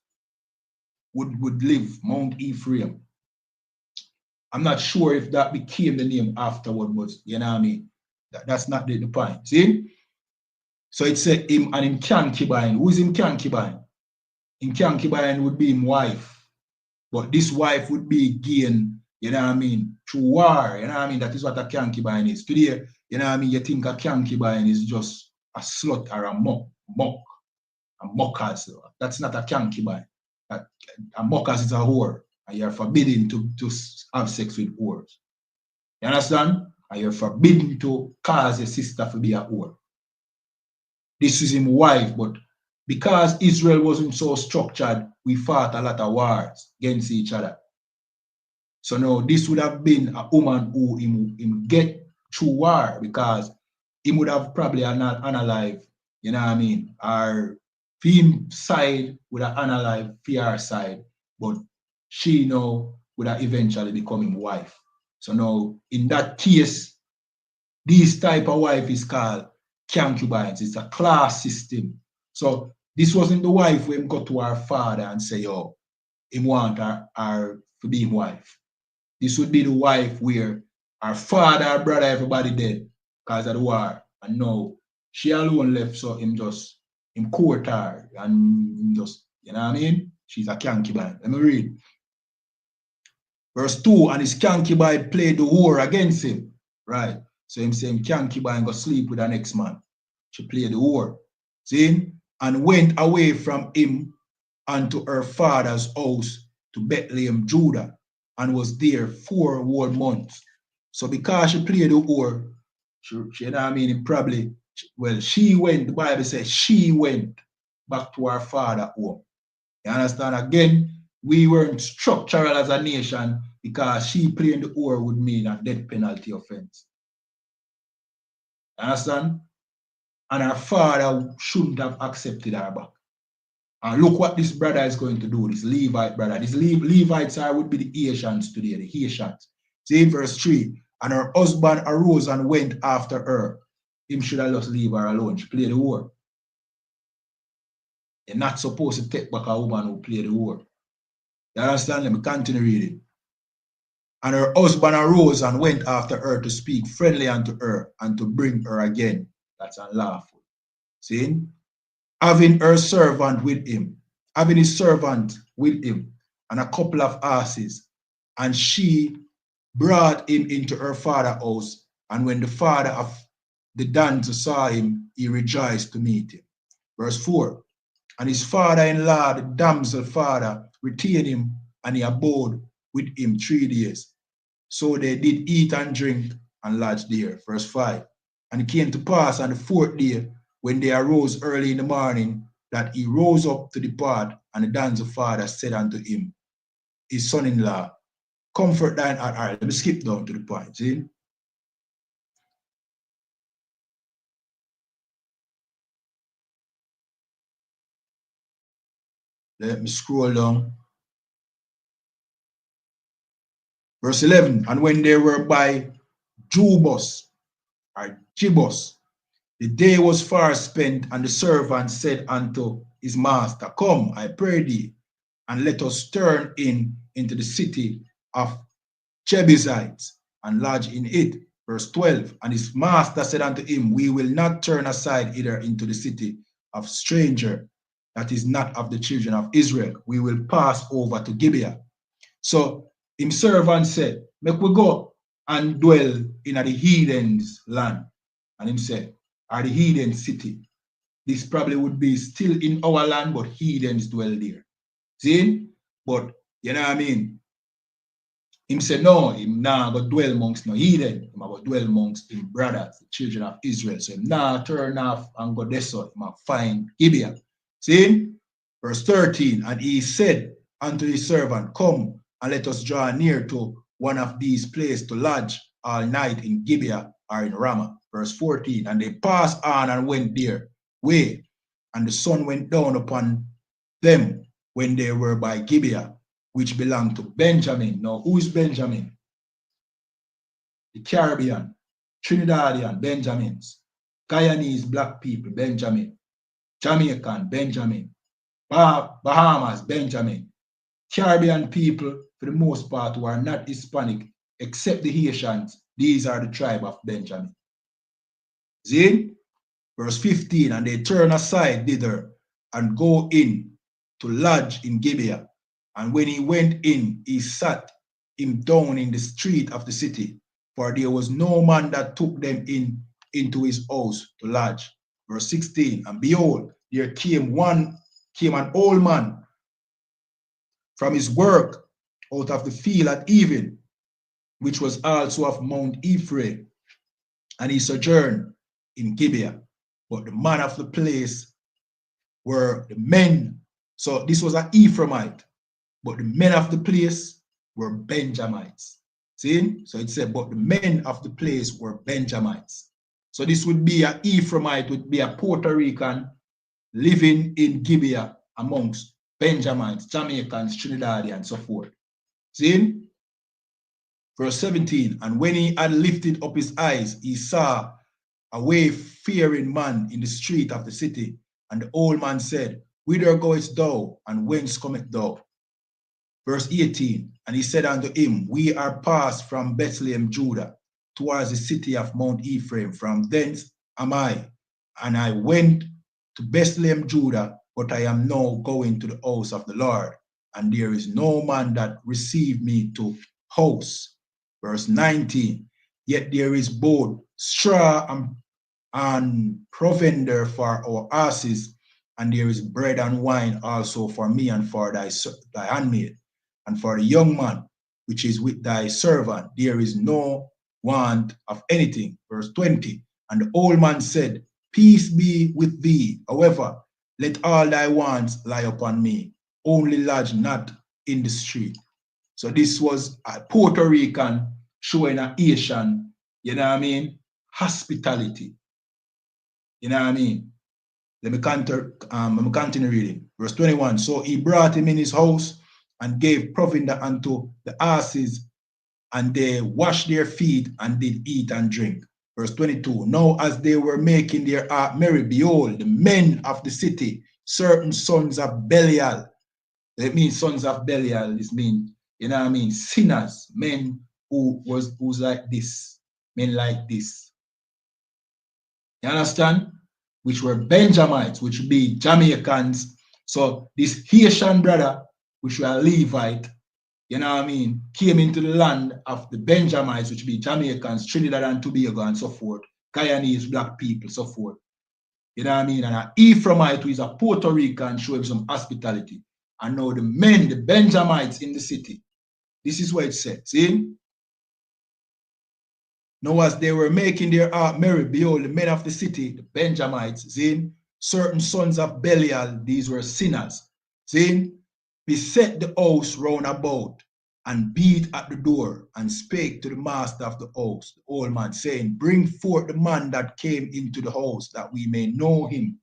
would live, Mount Ephraim. I'm not sure if that became the name afterward, but you know what I mean? That's not the point. See? So it said him and him concubine. Who is him concubine? Him concubine would be him wife. But this wife would be gained, you know what I mean, through war. You know what I mean? That is what a concubine is. Today, you know what I mean, you think a concubine is just a slut or a mockers. That's not a concubine. A mockers is a whore. And you're forbidden to have sex with whores. You understand? And you're forbidden to cause your sister to be a whore. This is his wife, but because Israel wasn't so structured, we fought a lot of wars against each other. So now this would have been a woman who him get through war, because he would have probably Unalive, you know what I mean? Or him side would have Unalive PR side, but she now would have eventually become his wife. So now in that case, this type of wife is called concubines. It's a class system. So this wasn't the wife when got to her father and say, oh, he want her to be his wife. This would be the wife where her father, her brother, everybody dead because of the war. And now she alone left, so him court her and him just, you know what I mean? She's a concubine. Let me read. Verse 2, and his concubine played the war against him. Right. So him saying concubine go sleep with the next man. She played the war. See? And went away from him unto her father's house to Bethlehem, Judah, and was there 4 whole months. So because she played the whore, she you know what I mean, it probably, well, she went, the Bible says she went back to her father home. You understand? Again, we weren't structural as a nation because she playing the whore would mean a death penalty offense. You understand? And her father shouldn't have accepted her back. And look what this brother is going to do, this Levite brother. These Levites would be the Haitians today, the Haitians. See in verse 3, and her husband arose and went after her. Him should have just leave her alone. She played the whore. You're not supposed to take back a woman who played the whore. You understand? Let me continue reading. And her husband arose and went after her to speak friendly unto her and to bring her again. That's unlawful. See? Having her servant with him, having his servant with him, and a couple of asses. And she brought him into her father's house. And when the father of the damsel saw him, he rejoiced to meet him. Verse 4. And his father-in-law, the damsel father, retained him, and he abode with him 3 days. So they did eat and drink and lodge there. Verse 5. And it came to pass on the 4th day, when they arose early in the morning, that he rose up to depart, and the damsel father said unto him, his son-in-law, comfort thine heart. All right, let me skip down to the point. See? Let me scroll down. Verse 11, and when they were by Jubus, or Jibus, the day was far spent, and the servant said unto his master, come, I pray thee, and let us turn into the city of Jebusites and lodge in it. Verse 12, and his master said unto him, we will not turn aside either into the city of stranger that is not of the children of Israel. We will pass over to Gibeah. So him servant said, make we go and dwell in the heathens' land. And him said, are the heathen city. This probably would be still in our land, but heathens dwell there. See? But, you know what I mean? Him said, no, him nah go dwell amongst no heathen. Him go dwell amongst him brothers, the children of Israel. So him nah turn off and go there, so him find Gibeah. See? Verse 13, and he said unto his servant, come and let us draw near to one of these places to lodge all night in Gibeah or in Ramah. Verse 14, and they passed on and went their way, and the sun went down upon them when they were by Gibeah, which belonged to Benjamin. Now, who is Benjamin? The Caribbean, Trinidadian, Benjamins, Guyanese black people, Benjamin, Jamaican, Benjamin, Bahamas, Benjamin, Caribbean people, for the most part, who are not Hispanic, except the Haitians, these are the tribe of Benjamin. See? Verse 15, and they turn aside thither and go in to lodge in Gibeah. And when he went in, he sat him down in the street of the city, for there was no man that took them into his house to lodge. Verse 16, and behold, there came an old man from his work out of the field at even, which was also of Mount Ephraim, and he sojourned in Gibeah. But the man of the place were the men. So this was an Ephraimite, but the men of the place were Benjamites. See? So it said, but the men of the place were Benjamites. So this would be an Ephraimite, would be a Puerto Rican living in Gibeah amongst Benjamites, Jamaicans, Trinidadians, and so forth. See? Verse 17, and when he had lifted up his eyes, he saw a wayfaring man in the street of the city. And the old man said, whither goest thou, and whence comest thou? Verse 18, and he said unto him, we are passed from Bethlehem, Judah, towards the city of Mount Ephraim. From thence am I. And I went to Bethlehem, Judah, but I am now going to the house of the Lord. And there is no man that received me to house. Verse 19, yet there is both straw and provender for our asses, and there is bread and wine also for me and for thy handmaid, and for the young man which is with thy servant. There is no want of anything. Verse 20, and the old man said, peace be with thee. However, let all thy wants lie upon me. Only lodge not in the street. So this was a Puerto Rican showing a Haitian, you know what I mean, hospitality. You know what I mean? Let me continue reading. Verse 21. So he brought him in his house and gave provender unto the asses, and they washed their feet and did eat and drink. Verse 22. Now as they were making their heart merry, behold, the men of the city, certain sons of Belial. It means sons of Belial. This means, you know what I mean, sinners, men who's like this, men like this. You understand? Which were Benjamites, which would be Jamaicans. So this Haitian brother, which were Levite, you know what I mean, came into the land of the Benjamites, which would be Jamaicans, Trinidad and Tobago, and so forth, Guyanese, black people, so forth. You know what I mean? And an Ephraimite, who is a Puerto Rican, show him some hospitality. And now the men, the Benjamites in the city, this is what it said. See? Now as they were making their heart merry, behold, the men of the city, the Benjamites, see, certain sons of Belial, these were sinners, see, beset the house round about and beat at the door and spake to the master of the house, the old man, saying, bring forth the man that came into the house that we may know him.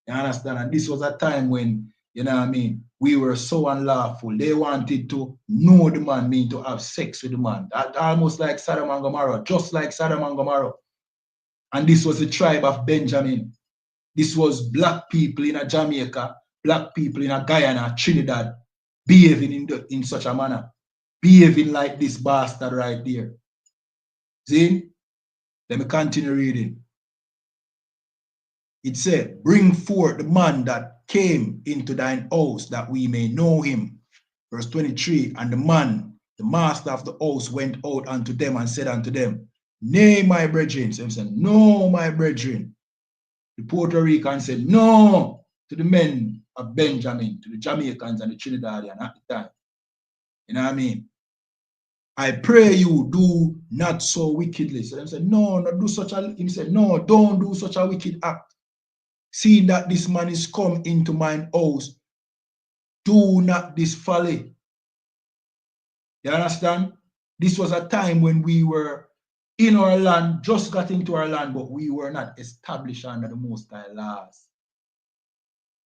You understand? And this was a time when, you know what I mean, we were so unlawful. They wanted to know the man, mean to have sex with the man. That almost like Sodom and Gomorrah, just like Sodom and Gomorrah. And this was the tribe of Benjamin. This was black people in a Jamaica, black people in a Guyana, Trinidad, behaving in such a manner. Behaving like this bastard right there. See? Let me continue reading. It said, bring forth the man that came into thine house that we may know him. Verse 23, and the man, the master of the house, went out unto them and said unto them, nay, my brethren. So he said, no, my brethren. The Puerto Rican said, no, to the men of Benjamin, to the Jamaicans and the Trinidadian at the time. You know what I mean? I pray you, do not so wickedly. So he said, no, not do such a, he said, no, don't do such a wicked act. Seeing that this man is come into mine house, do not this folly. You understand? This was a time when we were in our land, just got into our land, but we were not established under the Most High laws.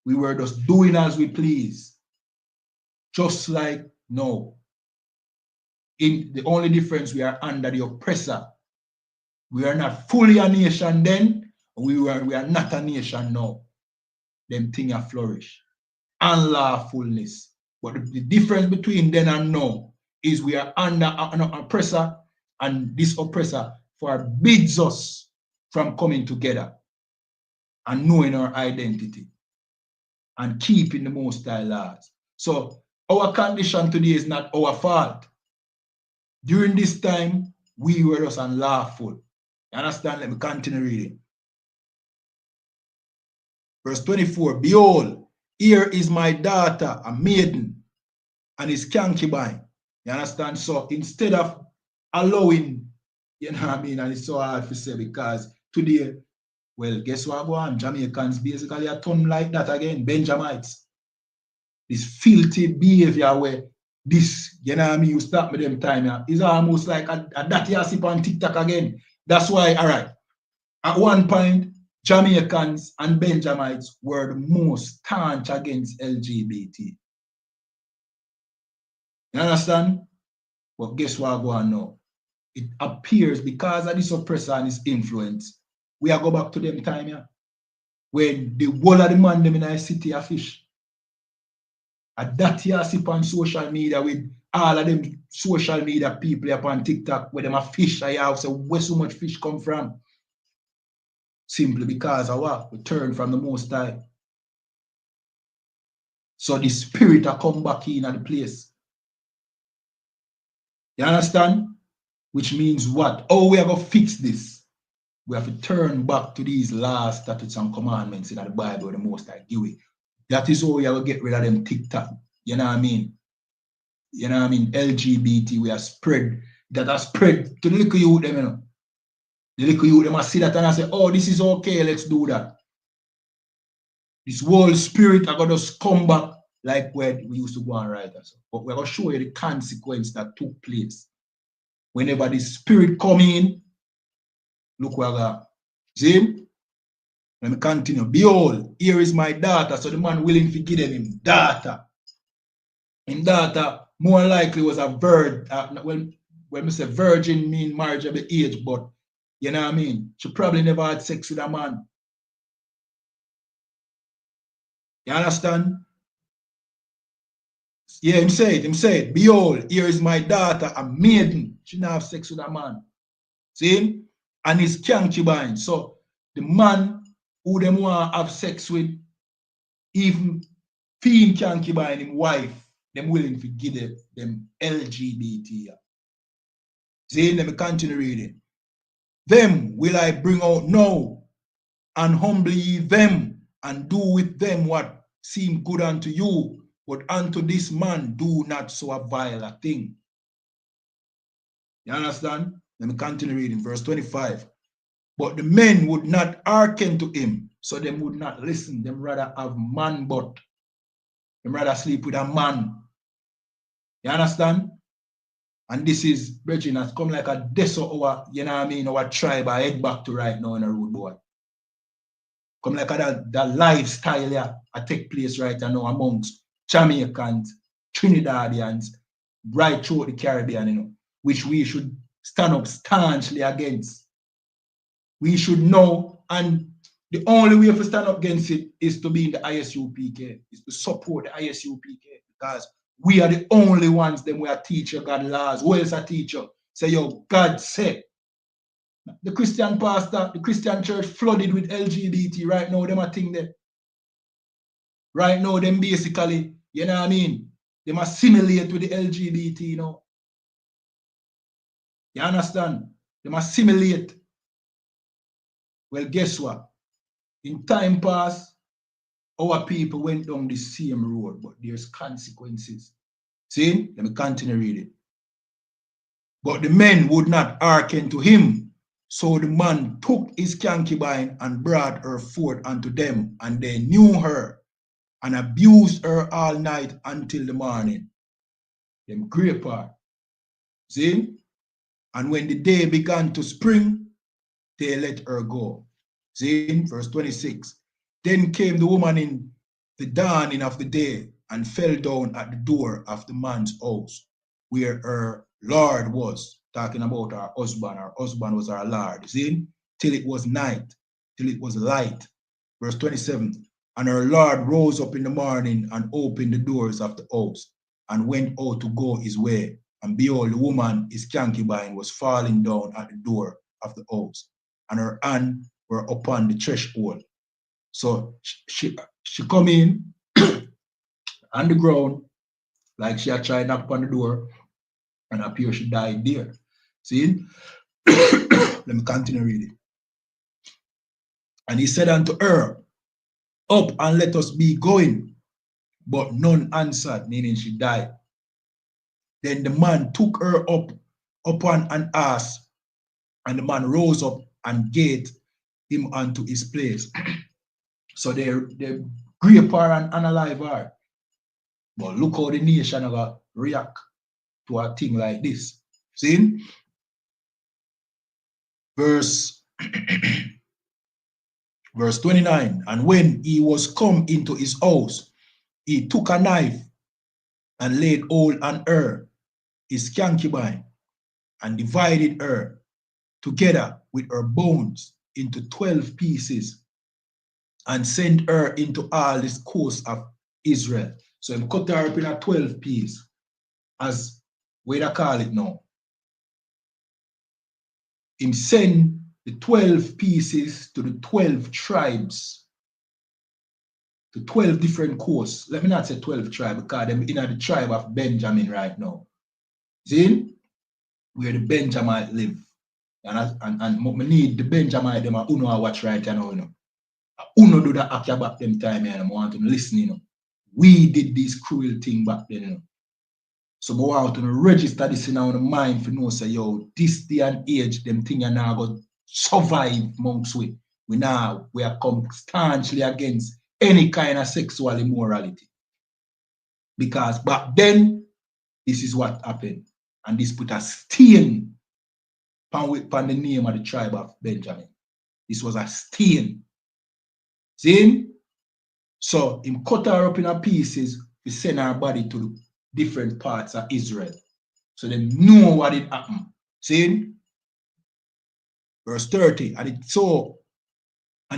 We were just doing as we please. Just like now. In the only difference, we are under the oppressor. We are not fully a nation then, we are not a nation now. Them things are flourish. Unlawfulness. But the difference between then and now is we are under an oppressor, and this oppressor forbids us from coming together and knowing our identity and keeping the Most High laws. So our condition today is not our fault. During this time, we were just unlawful. You understand? Let me continue reading. Verse 24, behold, here is my daughter, a maiden, and his concubine. You understand? So instead of allowing, you know what I mean, and it's so hard to say because today, well, guess what go on? Jamaicans basically a ton like that again, Benjamites. This filthy behavior where this, you know what I mean, you start with them time, yeah, is almost like a that you on TikTok again. That's why, all right, at one point, Jamaicans and Benjamites were the most staunch against LGBT. You understand? But guess what go on now? It appears because of this oppressor and his influence, we are go back to them time, yeah, when the whole of the man them in a city a fish. And that you see on social media with all of them social media people upon TikTok where them a fish, I have so where so much fish come from? Simply because of what? We turn from the Most High. So the spirit will come back in at the place. You understand? Which means what? Oh, we are going to fix this. We have to turn back to these laws, statutes, and commandments in the Bible, the Most High give it. That is how we are going to get rid of them TikTok. You know what I mean? You know what I mean? LGBT, we are spread that are spread to the little youth them, you know. The little youth them must see that and I say, oh, this is okay, let's do that. This world spirit are gonna just come back like where we used to go and write us. But we're gonna show you the consequence that took place. Whenever the spirit come in, look where I got. See? Let me continue. Behold, here is my daughter. So the man willing to give them him daughter. Him daughter more likely was a virgin. When we say virgin mean marriage of the age, but you know what I mean? She probably never had sex with a man. You understand? Yeah, him say it. Behold, here is my daughter, a maiden. She didn't have sex with a man. See? And he's concubine. So the man who them want to have sex with, even fiend concubine, him wife, them willing to give them LGBT. See, let me continue reading. Them will I bring out now, and humbly them, and do with them what seem good unto you, but unto this man do not so a vile a thing. You understand? Let me continue reading, verse 25. But the men would not hearken to him, so them would not listen. Them rather have man butt. Them rather sleep with a man. You understand? And this is, brethren, has come like a desert our, you know what I mean, our tribe I head back to right now in a road, boy. Come like that lifestyle yeah, I take place right now amongst Jamaicans, Trinidadians, right through the Caribbean, you know, which we should stand up staunchly against. We should know, and the only way to stand up against it is to be in the I.S.U.P.K, is to support the I.S.U.P.K, because we are the only ones them we are teaching God laws. Who else a teacher? Say, yo, God said. The Christian pastor, the Christian church flooded with LGBT. Right now, them a thing there. Right now, them basically, you know what I mean? Them assimilate with the LGBT, you know. You understand? Them assimilate. Well, guess what? In time past, our people went down the same road, but there's consequences. See? Let me continue reading. But the men would not hearken to him. So the man took his concubine and brought her forth unto them, and they knew her and abused her all night until the morning. Them great part. See? And when the day began to spring, they let her go. See? Verse 26. Then came the woman in the dawning of the day and fell down at the door of the man's house, where her Lord was. Talking about our husband. Our husband was our Lord. See? Till it was night, till it was light. Verse 27. And her Lord rose up in the morning and opened the doors of the house and went out to go his way. And behold, the woman, his concubine, was falling down at the door of the house, and her hand were upon the threshold. So she come in on the ground, like she had tried knock upon the door, and appear she died there. See? Let me continue reading. And he said unto her, up and let us be going. But none answered, meaning she died. Then the man took her up upon an ass, and the man rose up and gave him unto his place. So they grape her and Unalive her. But look how the nation are react to a thing like this. See? Verse 29. And when he was come into his house, he took a knife and laid hold on her, his concubine, and divided her together with her bones into 12 pieces, and sent her into all this coast of Israel. So he cut her up in a 12 piece, as we call it now. Him send the 12 pieces to the 12 tribes, to 12 different coasts. Let me not say 12 tribes, because them in the tribe of Benjamin right now. See? Where the Benjamite live. And we need the Benjamite them who know watch right now, you know. Who know do that after back them time, and I want to listen, you know. We did this cruel thing back then, you know. So I want to register this in our mind for know say, yo, this day and age, them thing are now going to survive amongst we. We are come staunchly against any kind of sexual immorality. Because back then, this is what happened. And this put a stain upon the name of the tribe of Benjamin. This was a stain. See? So him cut her up in pieces, we send her body to different parts of Israel. So they know what it happened. See? Verse 30. And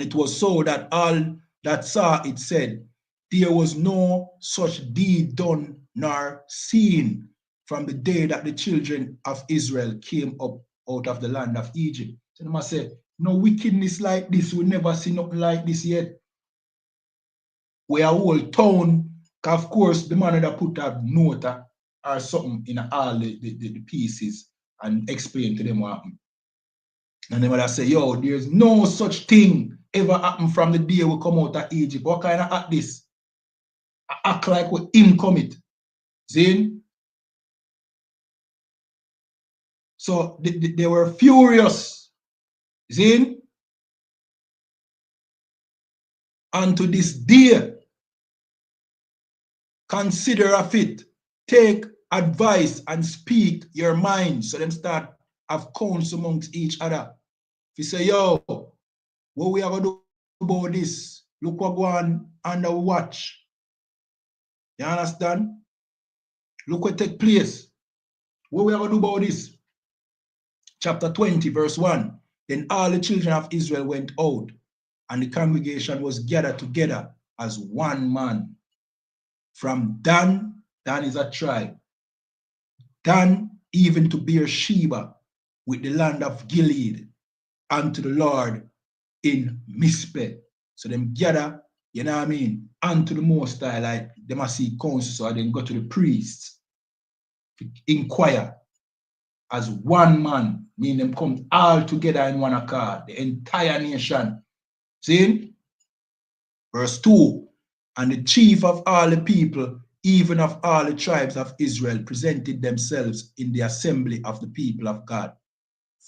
it was so that all that saw it said, there was no such deed done nor seen from the day that the children of Israel came up out of the land of Egypt. So they must say, no wickedness like this, we never see nothing like this yet. We are whole town, of course, the man that put a note or something in all the pieces and explain to them what happened. And they would say, yo, there's no such thing ever happened from the day we come out of Egypt. What kind of act this? Act like we him commit. See? So they were furious. See? And to this day, consider of it, take advice and speak your mind. So them start have counsel amongst each other. If you say, yo, what we are going to do about this? Look what go on under watch. You understand? Look what take place. What we are going to do about this? Chapter 20, verse 1. Then all the children of Israel went out, and the congregation was gathered together as one man. From Dan is a tribe, Dan even to Beersheba, with the land of Gilead, unto the Lord in I.S.U.P.K. So them gather, you know what I mean, unto the Most High, like they must see counsel, so then go to the priests to inquire as one man, meaning them come all together in one accord, the entire nation. See? Verse 2, and the chief of all the people, even of all the tribes of Israel, presented themselves in the assembly of the people of God.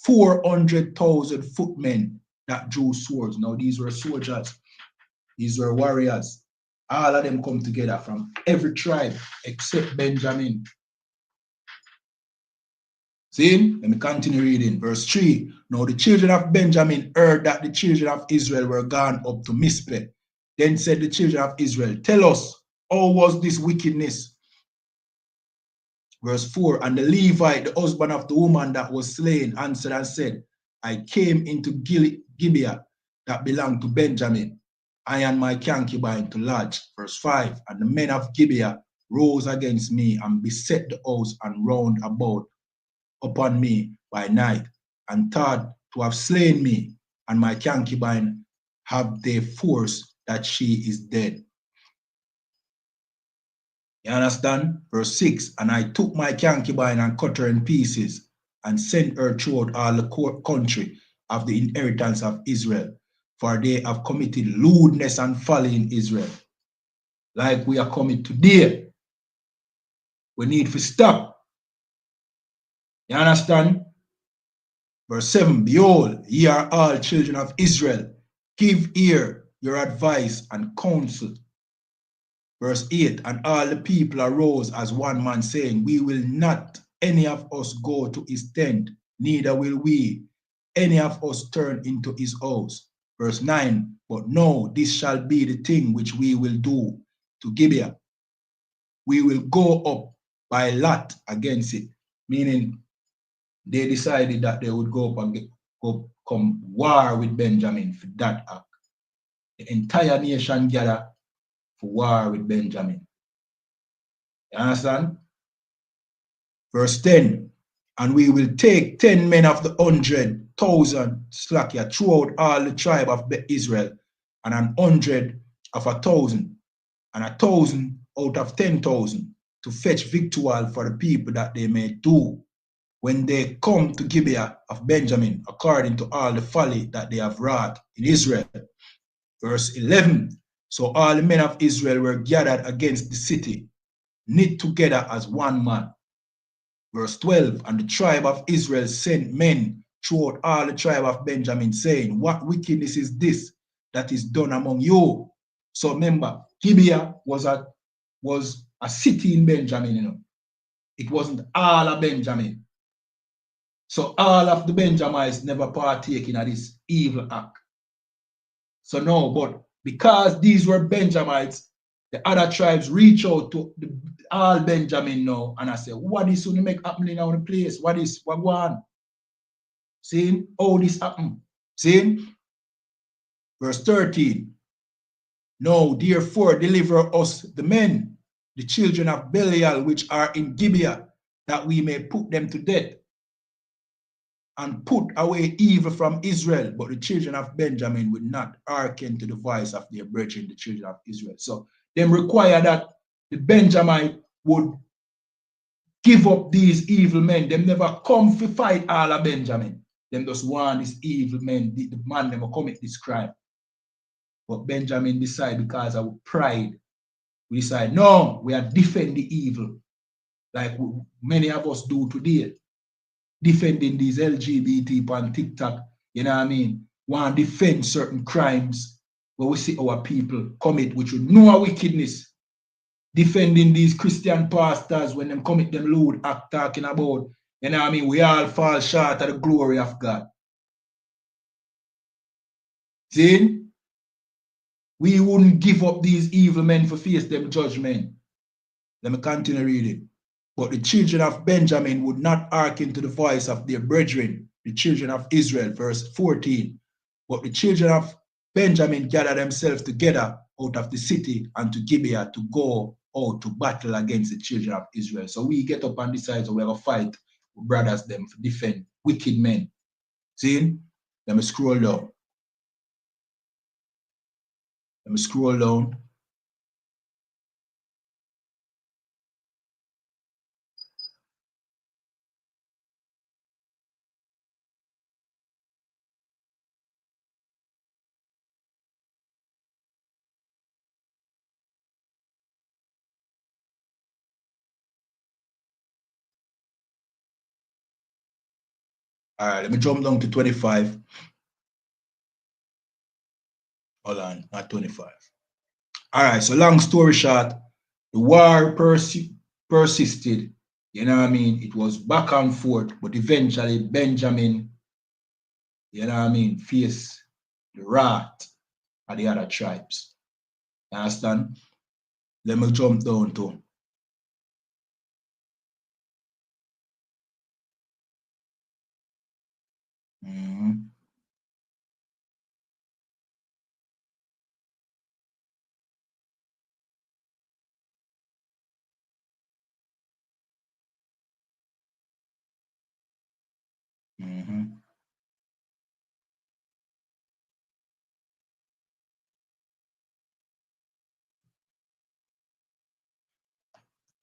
400,000 footmen that drew swords. Now these were soldiers. These were warriors. All of them come together from every tribe except Benjamin. See? Let me continue reading. Verse 3. Now the children of Benjamin heard that the children of Israel were gone up to I.S.U.P.K. Then said the children of Israel, tell us, how was this wickedness? Verse 4. And the Levite, the husband of the woman that was slain, answered and said, I came into Gibeah that belonged to Benjamin, I and my concubine to lodge. Verse 5. And the men of Gibeah rose against me and beset the house and round about upon me by night, and thought to have slain me, and my concubine have they force that she is dead. You understand? Verse 6. And I took my concubine and cut her in pieces and sent her throughout all the country of the inheritance of Israel, for they have committed lewdness and folly in Israel. Like we are coming today. We need to stop. You understand? Verse 7. Behold, ye are all children of Israel. Give ear your advice and counsel. Verse 8. And all the people arose as one man, saying, we will not any of us go to his tent, neither will we any of us turn into his house. Verse 9. But no, this shall be the thing which we will do to Gibeah. We will go up by lot against it. Meaning they decided that they would go up and come war with Benjamin for that act. The entire nation gathered for war with Benjamin. You understand? Verse 10. And we will take 10 men of the 100,000 slacker throughout all the tribe of Israel, and 100 of 1,000, and 1,000 out of 10,000, to fetch victual for the people, that they may do when they come to Gibeah of Benjamin, according to all the folly that they have wrought in Israel. Verse 11. So all the men of Israel were gathered against the city, knit together as one man. Verse 12, and the tribe of Israel sent men throughout all the tribe of Benjamin, saying, what wickedness is this that is done among you? So remember, Gibeah was a city in Benjamin, you know. It wasn't all of Benjamin. So all of the Benjamites never partake in this evil act. So no, but because these were Benjamites, the other tribes reach out to all Benjamin now, and I say, what is going to make happening in our place? What go on? See how this happen? See? Verse 13. No, therefore deliver us the men, the children of Belial, which are in Gibeah, that we may put them to death and put away evil from Israel. But the children of Benjamin would not hearken to the voice of their brethren, the children of Israel. So them require that the Benjamite would give up these evil men. Them never come to fight all of Benjamin. Them just want these evil men, the man them will commit this crime. But Benjamin decide, because of pride, we decide, no, we are defending the evil, like many of us do today. Defending these LGBT on TikTok, you know what I mean? Want to defend certain crimes where we see our people commit, which would know wickedness. Defending these Christian pastors when them commit them lewd act, talking about, you know what I mean? We all fall short of the glory of God. See? We wouldn't give up these evil men for face them judgment. Let me continue reading. But the children of Benjamin would not hearken to the voice of their brethren, the children of Israel, verse 14. But the children of Benjamin gathered themselves together out of the city and to Gibeah to go out to battle against the children of Israel. So we get up and decide, so we're going to fight with brothers them to defend wicked men. See? Let me scroll down. Let me scroll down. All right, let me jump down to 25. Hold on, not 25. All right, so long story short, the war persisted. You know what I mean? It was back and forth, but eventually Benjamin, you know what I mean, faced the wrath of the other tribes. You understand? Let me jump down to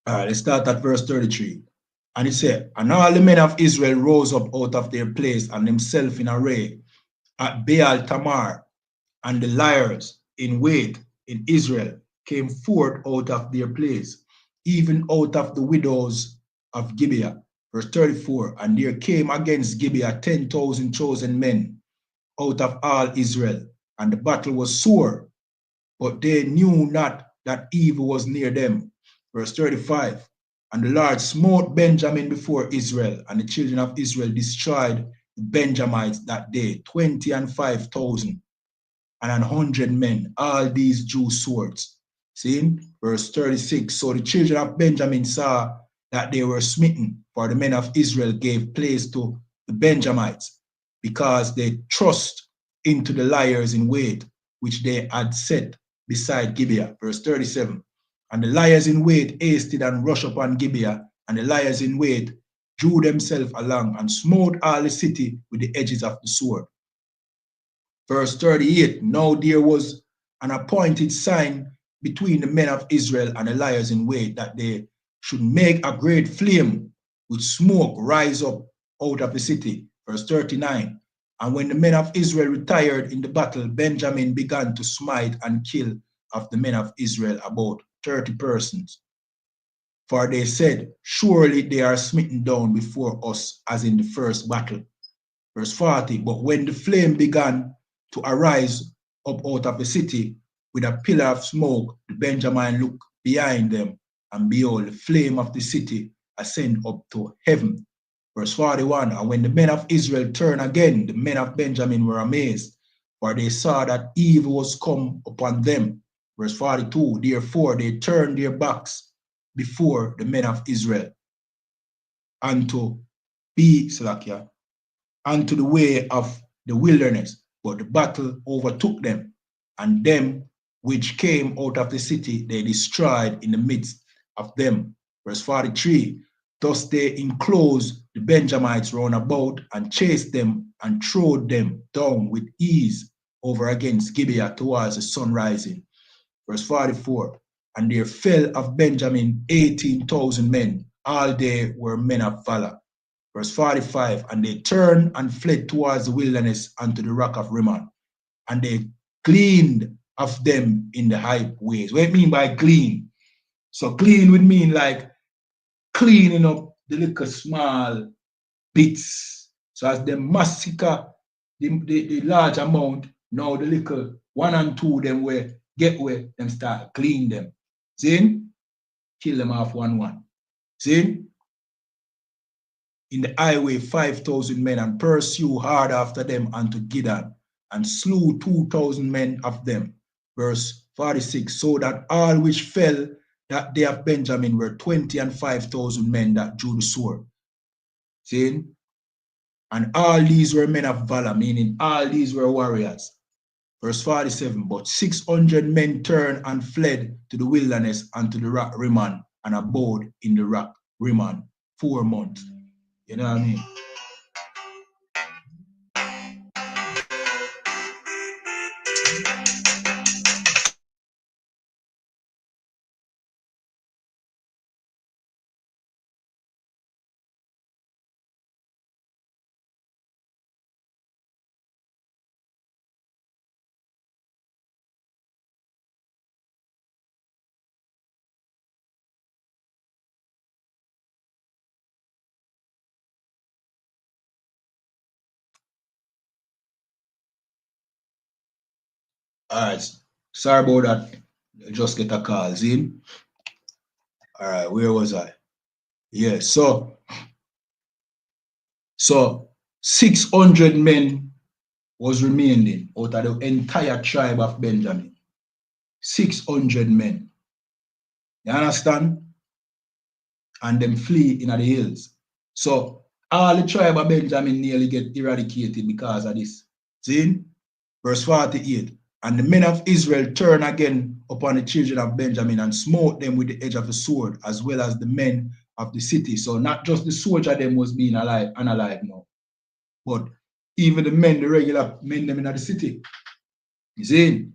All right, let's start at verse 33. And it said, and all the men of Israel rose up out of their place and themselves in array at Baal Tamar, and the liars in wait in Israel came forth out of their place, even out of the widows of Gibeah. Verse 34, and there came against Gibeah 10,000 chosen men out of all Israel, and the battle was sore, but they knew not that evil was near them. Verse 35, and the Lord smote Benjamin before Israel, and the children of Israel destroyed the Benjamites that day, 25,000 and 100 men. All these drew swords. See, verse 36, so the children of Benjamin saw that they were smitten, for the men of Israel gave place to the Benjamites, because they trust into the liars in wait, which they had set beside Gibeah. Verse 37, and the liars in wait hasted and rushed upon Gibeah, and the liars in wait drew themselves along and smote all the city with the edges of the sword. Verse 38, now there was an appointed sign between the men of Israel and the liars in wait, that they should make a great flame with smoke rise up out of the city. Verse 39, and when the men of Israel retired in the battle, Benjamin began to smite and kill of the men of Israel about 30 persons. For they said, surely they are smitten down before us as in the first battle. Verse 40, but when the flame began to arise up out of the city with a pillar of smoke, the Benjamin looked behind them, and behold, the flame of the city ascend up to heaven. Verse 41, and when the men of Israel turned again, the men of Benjamin were amazed, for they saw that evil was come upon them. Verse 42, therefore they turned their backs before the men of Israel unto unto the way of the wilderness, but the battle overtook them, and them which came out of the city they destroyed in the midst of them. Verse 43, thus they enclosed the Benjamites round about and chased them and throwed them down with ease over against Gibeah towards the sun rising. Verse 44, and there fell of Benjamin 18,000 men, all they were men of valor. Verse 45, and they turned and fled towards the wilderness unto the rock of Rimmon, and they gleaned of them in the high ways. What do you mean by glean? So glean would mean like cleaning up the little small bits. So as they massacre the large amount, now the little 1 and 2 them where get where them start clean them. See? Kill them off 1-1. See? In the highway 5,000 men, and pursue hard after them unto Gideon, and slew 2,000 men of them. Verse 46, so that all which fell that day of Benjamin were 20 and 5,000 men that drew the sword. See? And all these were men of valor, meaning all these were warriors. Verse 47, but 600 men turned and fled to the wilderness unto the rock Rimmon, and abode in the rock Rimmon 4 months. You know what I mean? All right. Sorry about that. Just get a call. See? All right. Where was I? Yeah. So 600 men was remaining out of the entire tribe of Benjamin. 600 men. You understand? And them flee in the hills. So all the tribe of Benjamin nearly get eradicated because of this. See? Verse 48. And the men of Israel turned again upon the children of Benjamin and smote them with the edge of the sword, as well as the men of the city. So not just the soldier them was being unalive now, but even the men, the regular men them in the city. You see?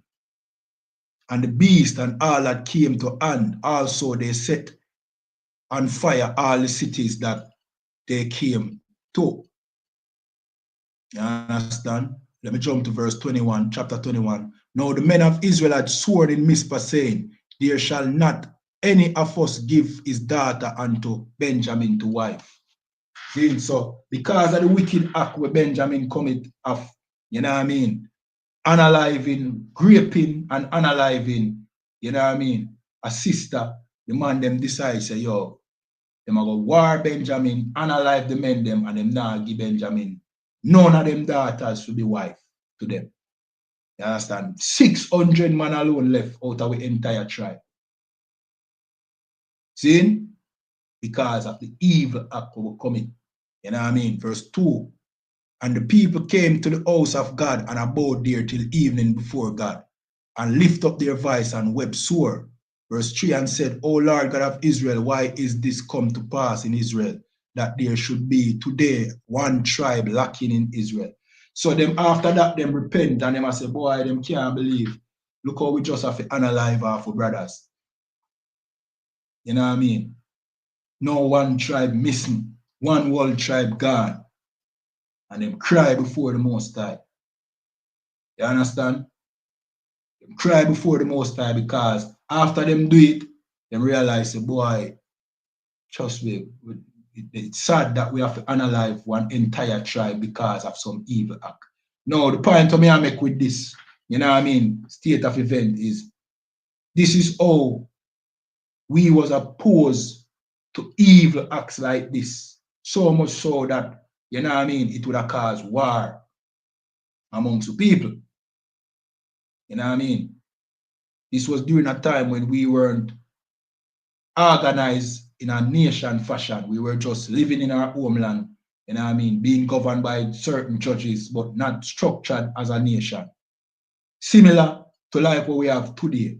And the beast and all that came to hand, also they set on fire all the cities that they came to. You understand? Let me jump to verse 21, chapter 21. Now the men of Israel had sworn in Mizpah, saying, there shall not any of us give his daughter unto Benjamin to wife. See? So because of the wicked act where Benjamin commit of, you know what I mean, unaliving, raping and unaliving, you know what I mean, a sister, the man them decide, say, yo, them a go war Benjamin, unalive the men them, and them now give Benjamin none of them daughters to be wife to them. You understand? 600 man alone left out of the entire tribe. See? Because of the evil act of coming. You know what I mean? Verse 2. And the people came to the house of God and abode there till evening before God, and lift up their voice and wept sore. Verse 3, and said, O Lord God of Israel, why is this come to pass in Israel, that there should be today one tribe lacking in Israel? So them after that, them repent, and them say, boy, them can't believe. Look how we just have to unalive our brothers. You know what I mean? No one tribe missing, one whole tribe gone. And them cry before the Most High. You understand? Them cry before the Most High because after them do it, them realize, boy, trust me, it's sad that we have to unalive one entire tribe because of some evil act. No, the point of me I make with this, you know what I mean, state of event is, this is how we was opposed to evil acts like this. So much so that, you know what I mean, it would have caused war amongst the people. You know what I mean? This was during a time when we weren't organized in a nation fashion. We were just living in our homeland, you know what I mean, being governed by certain churches, but not structured as a nation. Similar to like what we have today.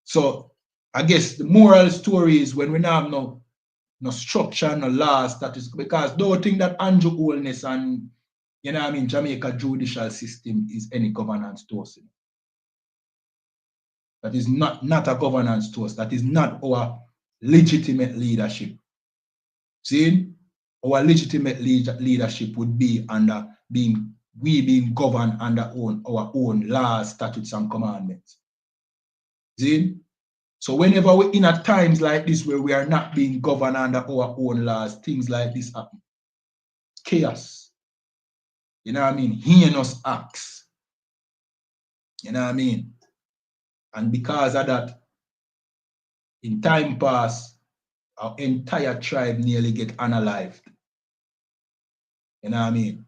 So I guess the moral story is when we now have no structure, no laws, that is because don't think that Andrew Holness and, you know what I mean, Jamaica judicial system is any governance to us. That is not a governance to us. That is not our legitimate leadership. See, our legitimate leadership would be under being governed under our own laws, statutes, and commandments. See? So whenever we're in at times like this where we are not being governed under our own laws, things like this happen. Chaos. You know what I mean? Heinous acts. You know what I mean? And because of that, in time past, our entire tribe nearly get unalived. You know what I mean?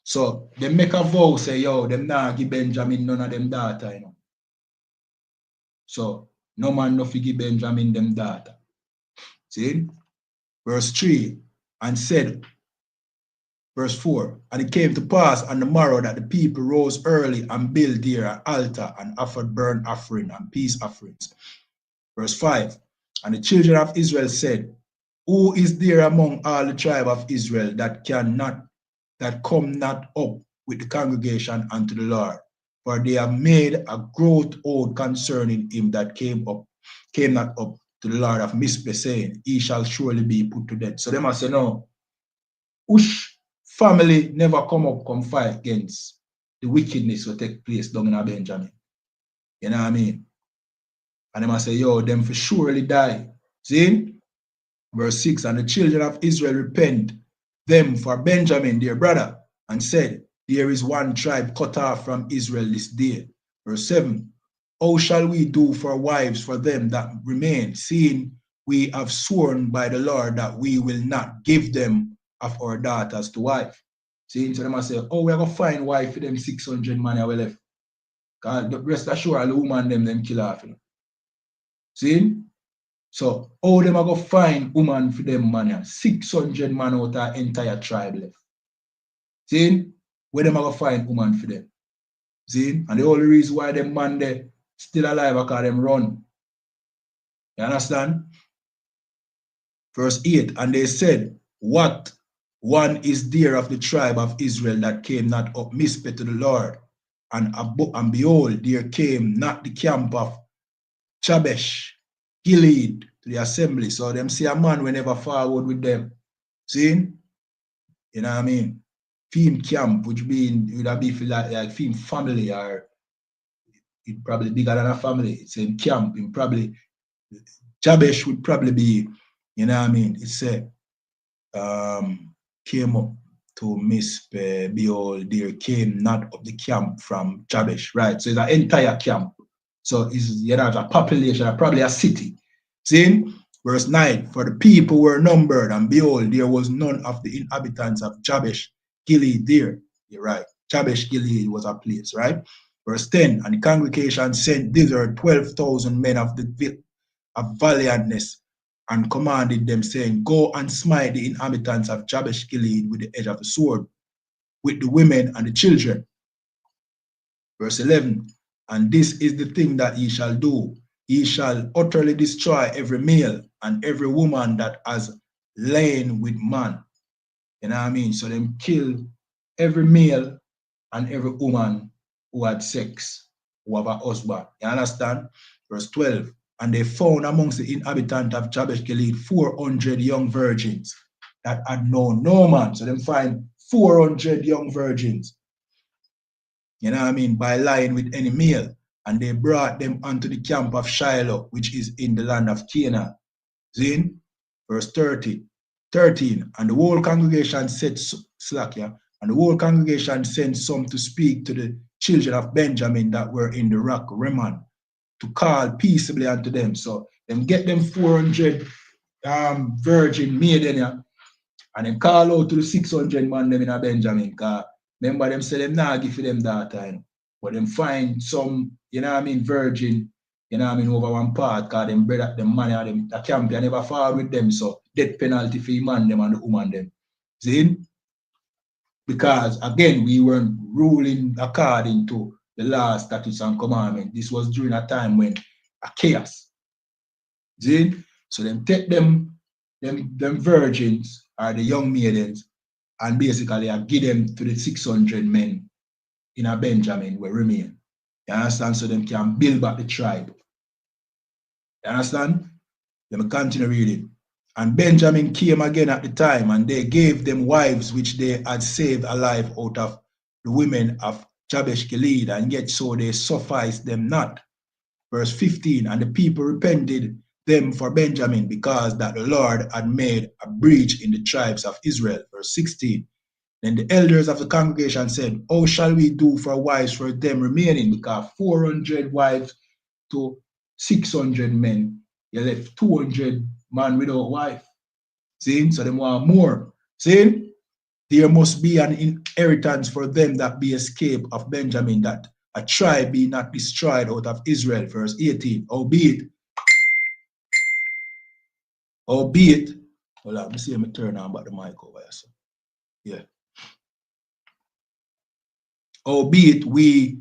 So they make a vow, say, yo, them nah give Benjamin none of them daughter, you know. So no man no fi give Benjamin them daughter. See? Verse 3, and said, verse 4, and it came to pass on the morrow that the people rose early and built there an altar and offered burnt offering and peace offerings. Verse 5, and the children of Israel said, who is there among all the tribe of Israel that come not up with the congregation unto the Lord? For they have made a great oath concerning him that came not up to the Lord of I.S.U.P.K, saying, he shall surely be put to death. So they must say, no, which family never come fight against the wickedness will take place down in Benjamin. You know what I mean? And they must say, yo, them for surely die. See? Verse 6, and the children of Israel repent them for Benjamin, their brother, and said, there is one tribe cut off from Israel this day. Verse 7, how shall we do for wives for them that remain, seeing we have sworn by the Lord that we will not give them of our daughters to wife? See, so they must say, oh, we're going to find wife for them 600 man who left. God, rest assured, the woman them kill off. You know? See? So, how them are going to find woman for them man? 600 man out of entire tribe left. See? Where them are going to find woman for them? See? And the only reason why them man there still alive is because them run. You understand? Verse 8, and they said, what one is there of the tribe of Israel that came not up I.S.U.P.K to the Lord? And behold, there came not the camp of Jabesh Gilead to the assembly. So them see a man whenever forward with them. See? You know what I mean? Theme camp, which would have be like theme family, or it probably bigger than a family. It's in camp. In probably Jabesh would probably be, you know what I mean? It's a came up to I.S.U.P.K, behold, there came not up the camp from Jabesh, right? So it's an entire camp. So it's, you know, a population, probably a city. See? Verse 9, for the people were numbered, and behold, there was none of the inhabitants of Jabesh Gilead there. You're right. Jabesh Gilead was a place, right? Verse 10, and the congregation sent thither 12,000 men of valiantness, and commanded them, saying, go and smite the inhabitants of Jabesh Gilead with the edge of the sword, with the women and the children. Verse 11, and this is the thing that ye shall do. Ye shall utterly destroy every male and every woman that has lain with man. You know what I mean? So them kill every male and every woman who had sex, who have a husband. You understand? Verse 12, and they found amongst the inhabitants of Jabesh Gilead 400 young virgins that had known no man. So them find 400 young virgins. You know what I mean? By lying with any male. And they brought them unto the camp of Shiloh, which is in the land of Canaan. See? verse 13. And the whole congregation said, and the whole congregation sent some to speak to the children of Benjamin that were in the rock Rimmon, to call peaceably unto them. So them get them 400 virgin maiden, yeah, and them call out to the 600 man them in a Benjamin. Cause remember them say them not give them that time. But them find some, you know what I mean, virgin, you know what I mean, over one part, cause them brother, them money and them the champion never fall with them. So death penalty for the man them and the woman them. See? Because again, we weren't ruling according to the laws, statutes, and commandments. This was during a time when a chaos. See? So them take them virgins or the young maidens and basically I give them to the 600 men in a Benjamin where remain. You understand? So them can build back the tribe. You understand? Let me continue reading. And Benjamin came again at the time, and they gave them wives which they had saved alive out of the women of Jabesh Gilead, and yet so they sufficed them not. Verse 15, and the people repented them for Benjamin, because that the Lord had made a breach in the tribes of Israel. Verse 16, then the elders of the congregation said, how shall we do for wives for them remaining? Because 400 wives to 600 men, you left 200 man without wife. See? So they want more. See? There must be an inheritance for them that be escaped of Benjamin, that a tribe be not destroyed out of Israel. Verse 18. Albeit, hold on, let me see me turn on about the mic over here. So, yeah. Albeit we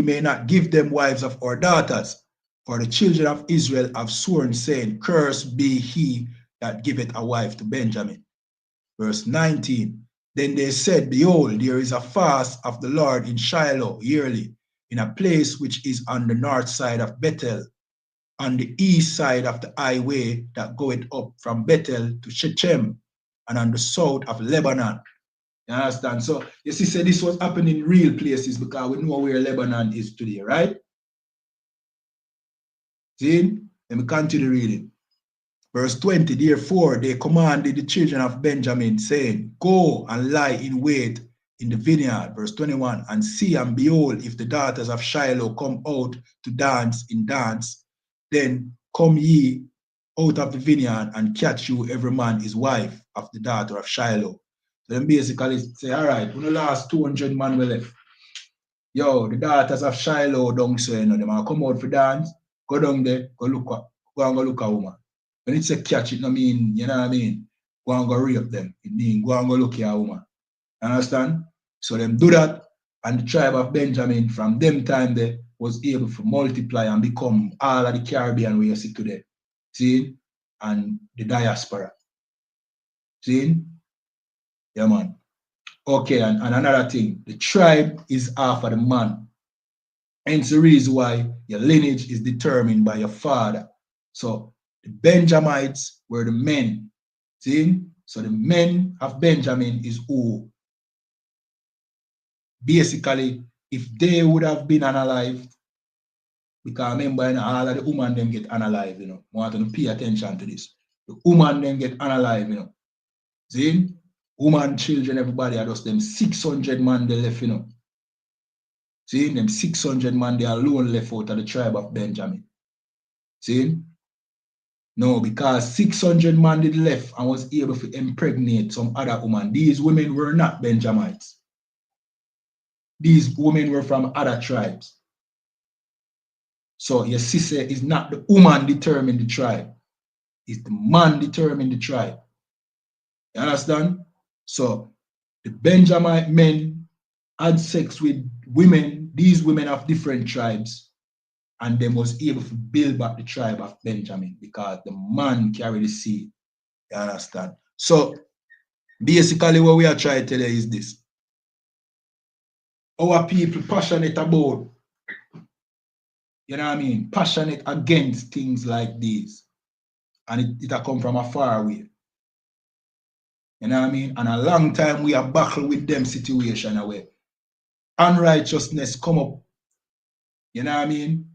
may not give them wives of our daughters, for the children of Israel have sworn, saying, cursed be he that giveth a wife to Benjamin. Verse 19, then they said, behold, there is a fast of the Lord in Shiloh yearly, in a place which is on the north side of Bethel, on the east side of the highway that goeth up from Bethel to Shechem, and on the south of Lebanon. You understand? So you see, this was happening in real places, because we know where Lebanon is today, right? See? Let me continue reading. Verse 20, therefore they commanded the children of Benjamin, saying, go and lie in wait in the vineyard. Verse 21, and see and behold, if the daughters of Shiloh come out to dance in dance, then come ye out of the vineyard and catch you every man his wife of the daughter of Shiloh. So then basically say, all right, when the last 200 man were left, yo, the daughters of Shiloh don't say, you know, they might come out for dance, go down there, go and go look a woman. When it's a catch, it no mean, you know what I mean, go and go rape them. It mean go and go look at a woman. Understand? So them do that, and the tribe of Benjamin from them time they was able to multiply and become all of the Caribbean where you see today. See? And the diaspora. See? Yeah, man. Okay, and another thing, the tribe is half of the man. Hence the reason why your lineage is determined by your father. So the Benjamites were the men. See? So the men of Benjamin is who basically, if they would have been unalive, because remember, you know, all of the women them get unalive, you know. I want to pay attention to this. The women them get unalive, you know. See? Woman, children, everybody are just them 600 man they left, you know. See? Them 600 man they alone left out of the tribe of Benjamin. See? No, because 600 man did left and was able to impregnate some other woman. These women were not Benjamites. These women were from other tribes. So your sister is not the woman determine the tribe. It's the man determine the tribe. You understand? So the Benjamite men had sex with women, these women of different tribes, and they was able to build back the tribe of Benjamin because the man carried the seed. You understand? So basically what we are trying to tell you is this. Our people passionate about, you know what I mean, passionate against things like these. And it come from a far away. You know what I mean? And a long time we have battled with them situation where unrighteousness come up, you know what I mean,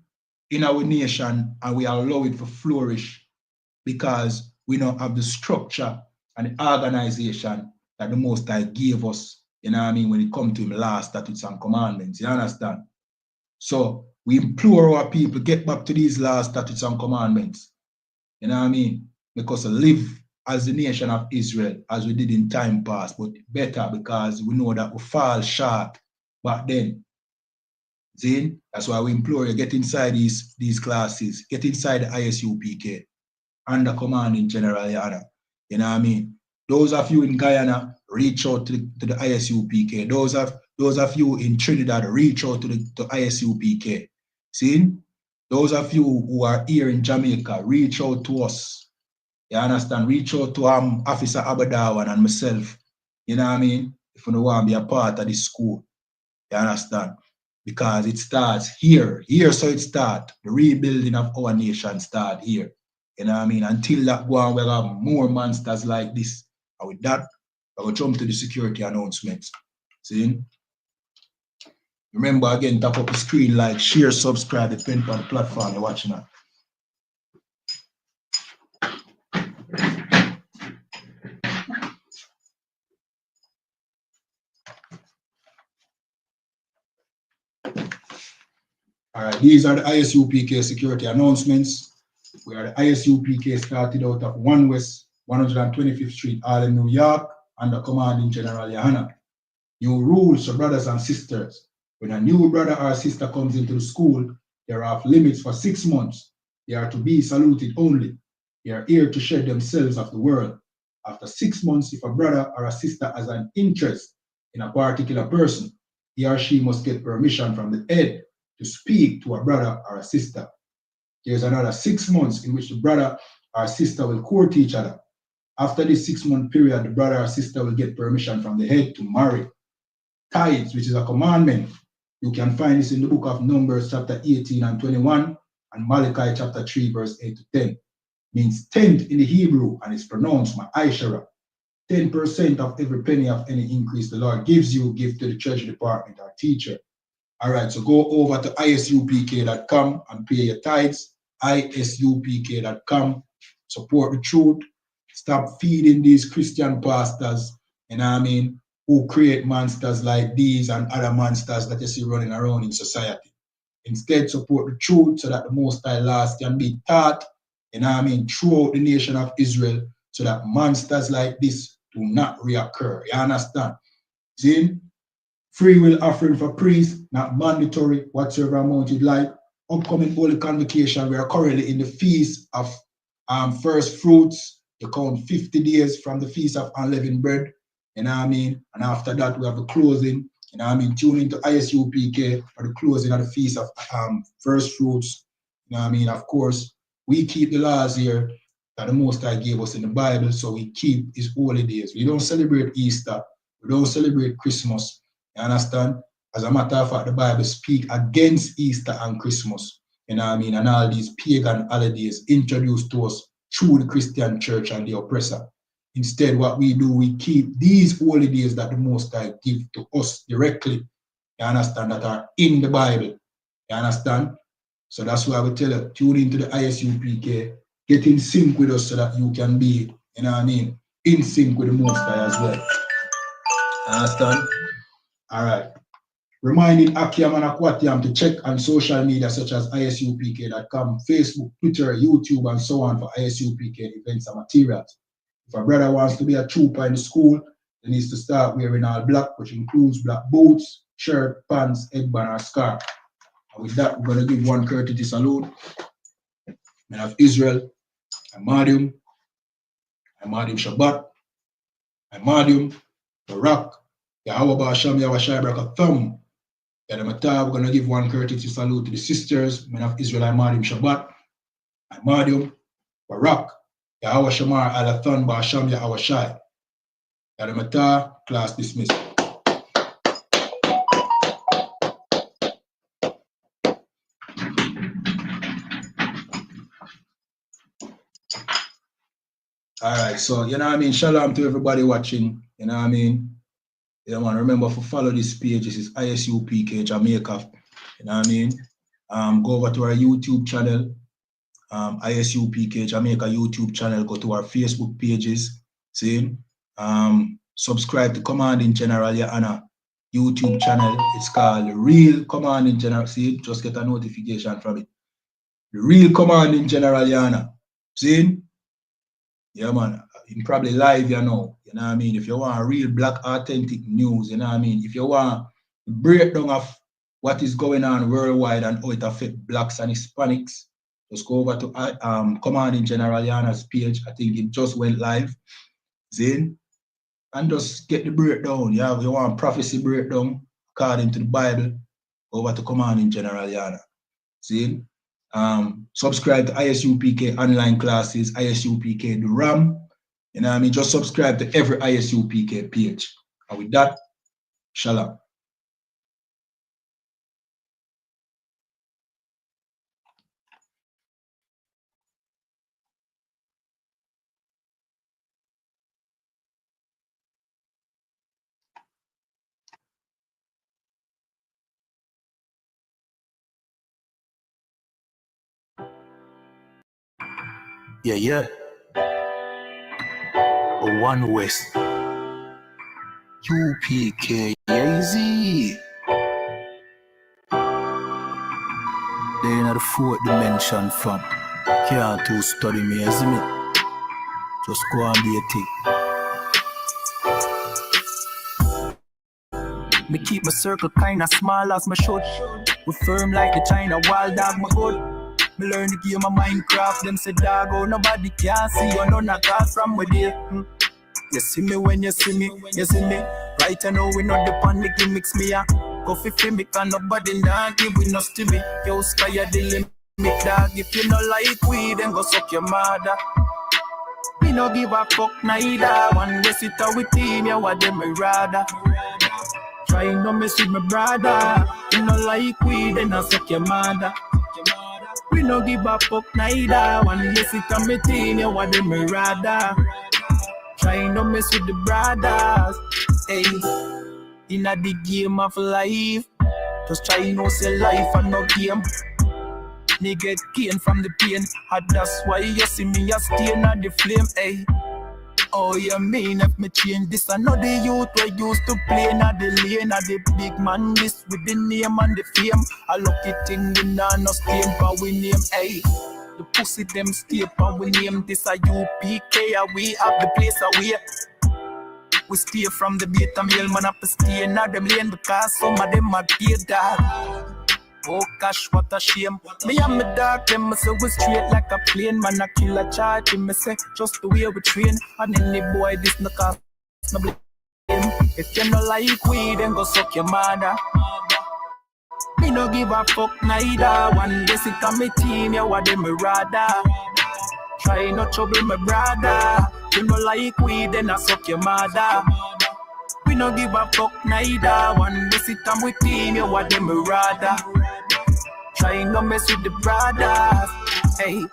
in our nation, and we allow it to flourish because we don't have the structure and the organization that the Most High gave us, you know what I mean, when it comes to Him last statutes and commandments, you understand? So we implore our people, get back to these last statutes and commandments, you know what I mean? Because to live as the nation of Israel, as we did in time past, but better because we know that we fall short back then. See? That's why we implore you, get inside these classes, get inside the I.S.U.P.K. under commanding General YAHANNA. You know what I mean? Those of you in Guyana, reach out to the I.S.U.P.K. Those of you in Trinidad, reach out to the I.S.U.P.K. See? Those of you who are here in Jamaica, reach out to us. You understand? Reach out to Officer Abadawan and myself. You know what I mean? If you don't want to be a part of this school. You understand? Because it starts here. Here, so it starts. The rebuilding of our nation starts here. You know what I mean? Until that go on, we'll have more monsters like this. And with that, I will jump to the security announcements. See? Remember, again, tap up the screen, like, share, subscribe, depending on the platform you're watching on. All right, these are the I.S.U.P.K. security announcements. We are the I.S.U.P.K. started out of 1 West 125th Street, Harlem, New York, under commanding General YAHANNA. New rules for brothers and sisters. When a new brother or sister comes into the school, they are off limits for 6 months. They are to be saluted only. They are here to shed themselves of the world. After 6 months, if a brother or a sister has an interest in a particular person, he or she must get permission from the head to speak to a brother or a sister. There's another 6 months in which the brother or sister will court each other. After this 6-month period, the brother or sister will get permission from the head to marry. Tithes, which is a commandment. You can find this in the book of Numbers, chapter 18 and 21, and Malachi, chapter 3, verse 8 to 10. Means tenth in the Hebrew, and it's pronounced ma'aishara. 10% of every penny of any increase the Lord gives you, give to the church department or teacher. All right, so go over to isupk.com and pay your tithes. isupk.com. Support the truth. Stop feeding these Christian pastors, you know what I mean, who create monsters like these and other monsters that you see running around in society. Instead, support the truth so that the Most High laws can be taught, you know what I mean, throughout the nation of Israel, so that monsters like this do not reoccur. You understand? See? Free will offering for priests, not mandatory, whatsoever amount you'd like. Upcoming Holy Convocation, we are currently in the Feast of First Fruits. You count 50 days from the Feast of Unleavened Bread, you know what I mean? And after that, we have the closing, you know what I mean? Tune into I.S.U.P.K. for the closing of the Feast of First Fruits, you know what I mean? Of course, we keep the laws here that the Most High gave us in the Bible, so we keep His holy days. We don't celebrate Easter. We don't celebrate Christmas. You understand? As a matter of fact, the Bible speaks against Easter and Christmas, you know what I mean, and all these pagan holidays introduced to us through the Christian church and the oppressor. Instead, what we do, we keep these holy days that the Most High give to us directly, you understand, that are in the Bible. You understand? So that's why we tell you, tune into the I.S.U.P.K, get in sync with us so that you can be, you know what I mean, in sync with the Most High as well. You understand? All right. Reminding Akiam and Akwatiam to check on social media such as isupk.com, Facebook, Twitter, YouTube, and so on for I.S.U.P.K events and materials. If a brother wants to be a trooper in the school, he needs to start wearing all black, which includes black boots, shirt, pants, headband, or scarf. And with that, we're going to give one courtesy salute. Men of Israel, I.M.A.D.U.M, Shabbat, I.M.A.D.U.M, Barak, Yahweh Ba'asham, Yahweh Shai Brakatham. We're going to give one courtesy salute to the sisters, men of Israel, I.M.A.D.U.M, Shabbat, I.M.A.D.U.M, Barak, Yahweh Shamar, Alathan, Ba'asham, Yahweh Shai. Yadamata, class dismissed. All right, so, you know what I mean, shalom to everybody watching, you know what I mean. Yeah, man, remember to follow this page. This is I.S.U.P.K Jamaica. You know what I mean? Go over to our YouTube channel. I.S.U.P.K Jamaica YouTube channel. Go to our Facebook pages. See? Subscribe to Commanding General YAHANNA YouTube channel. It's called Real Commanding General. See? Just get a notification from it. The Real Commanding General YAHANNA. See? Yeah, man. I'm probably live, you know. You know what I mean? If you want real black authentic news, you know what I mean? If you want a breakdown of what is going on worldwide and how it affects blacks and Hispanics, just go over to Commanding General YAHANNA's page. I think it just went live. See? And just get the breakdown. You want prophecy breakdown according to the Bible, over to Commanding General YAHANNA. See? Subscribe to I.S.U.P.K online classes, I.S.U.P.K the RAM. You know what I mean? Just subscribe to every I.S.U.P.K page. And with that, shalom. Yeah. One West. UPK, easy. They in the fourth dimension from. Can't to study me, isn't it? Just go and be a tick. Me keep my circle kinda small as my should. We firm like the China wild dog, my good. Me learn the game of Minecraft, them say dog, oh nobody can see you, none of God from with you. You see me when you see me, you see me. Right now we know the panic gimmicks me a coffee for me, can nobody not give we no to me. Yo, sky the limit, dog. If you no like weed, then go suck your mother. We no give a fuck neither. One day sit out with team, you what them rather. Try no mess with my brother. You no like weed, then I suck your mother. We no give a fuck neither. One day sit on my team, you what them rather. Try no mess with the brothers. Hey, in the game of life, just try no say life and no game. Me get gain from the pain, and that's why you see me a stain at the flame. Hey, oh you mean if me change this? I know the youth we used to play at the lane, at the big man this with the name and the fame. A lucky thing we nah no stain for we name. Hey, the pussy them stay and we name this a UPK. We have the place away. We stay from the beta male man up to stay in them lane because some of them are gay dog. Oh gosh, what a shame. Me and my dog, them say we straight like a plane. Man a kill a charge, me say just the way we train. And any boy this no cost no blame. If you no like weed, then go suck your mother. Me no give a fuck neither. One day sit on me team, you what them rather. Try no trouble my brother. You no like weed, then I suck your mother. We no give a fuck neither. One day sit on with team, you what them rather. Try no mess with the brothers. Hey,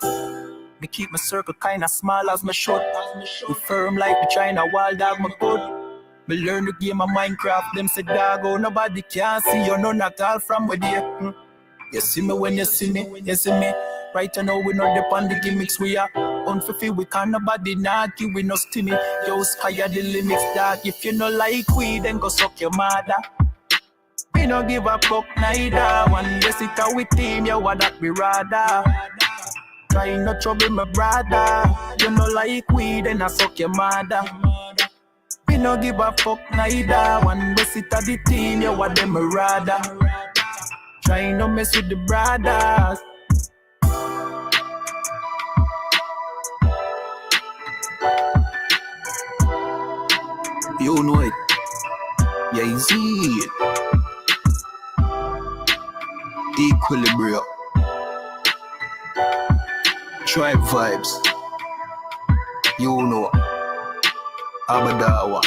me keep my circle kinda small as my should. We firm like the China wild dog, my good. Me learn the game of Minecraft, them say dog, oh nobody can see you, none at all from with you. You see me when you see me, you see me. Right now we know the on the gimmicks we are unfulfilled, we can't nobody not give we no stimmy. Yo, sky the limits, dog. If you no like weed, then go suck your mother. We no give a fuck neither. One day sit out with team, you what that we rather. Try no trouble my brother. You no like weed, then I suck your mother. We no give a fuck neither. One day sit at the team, you what them rather. Try no mess with the brothers. You know it. Yeah, you see it. Equilibrium. Tribe vibes. You know. Abadawa.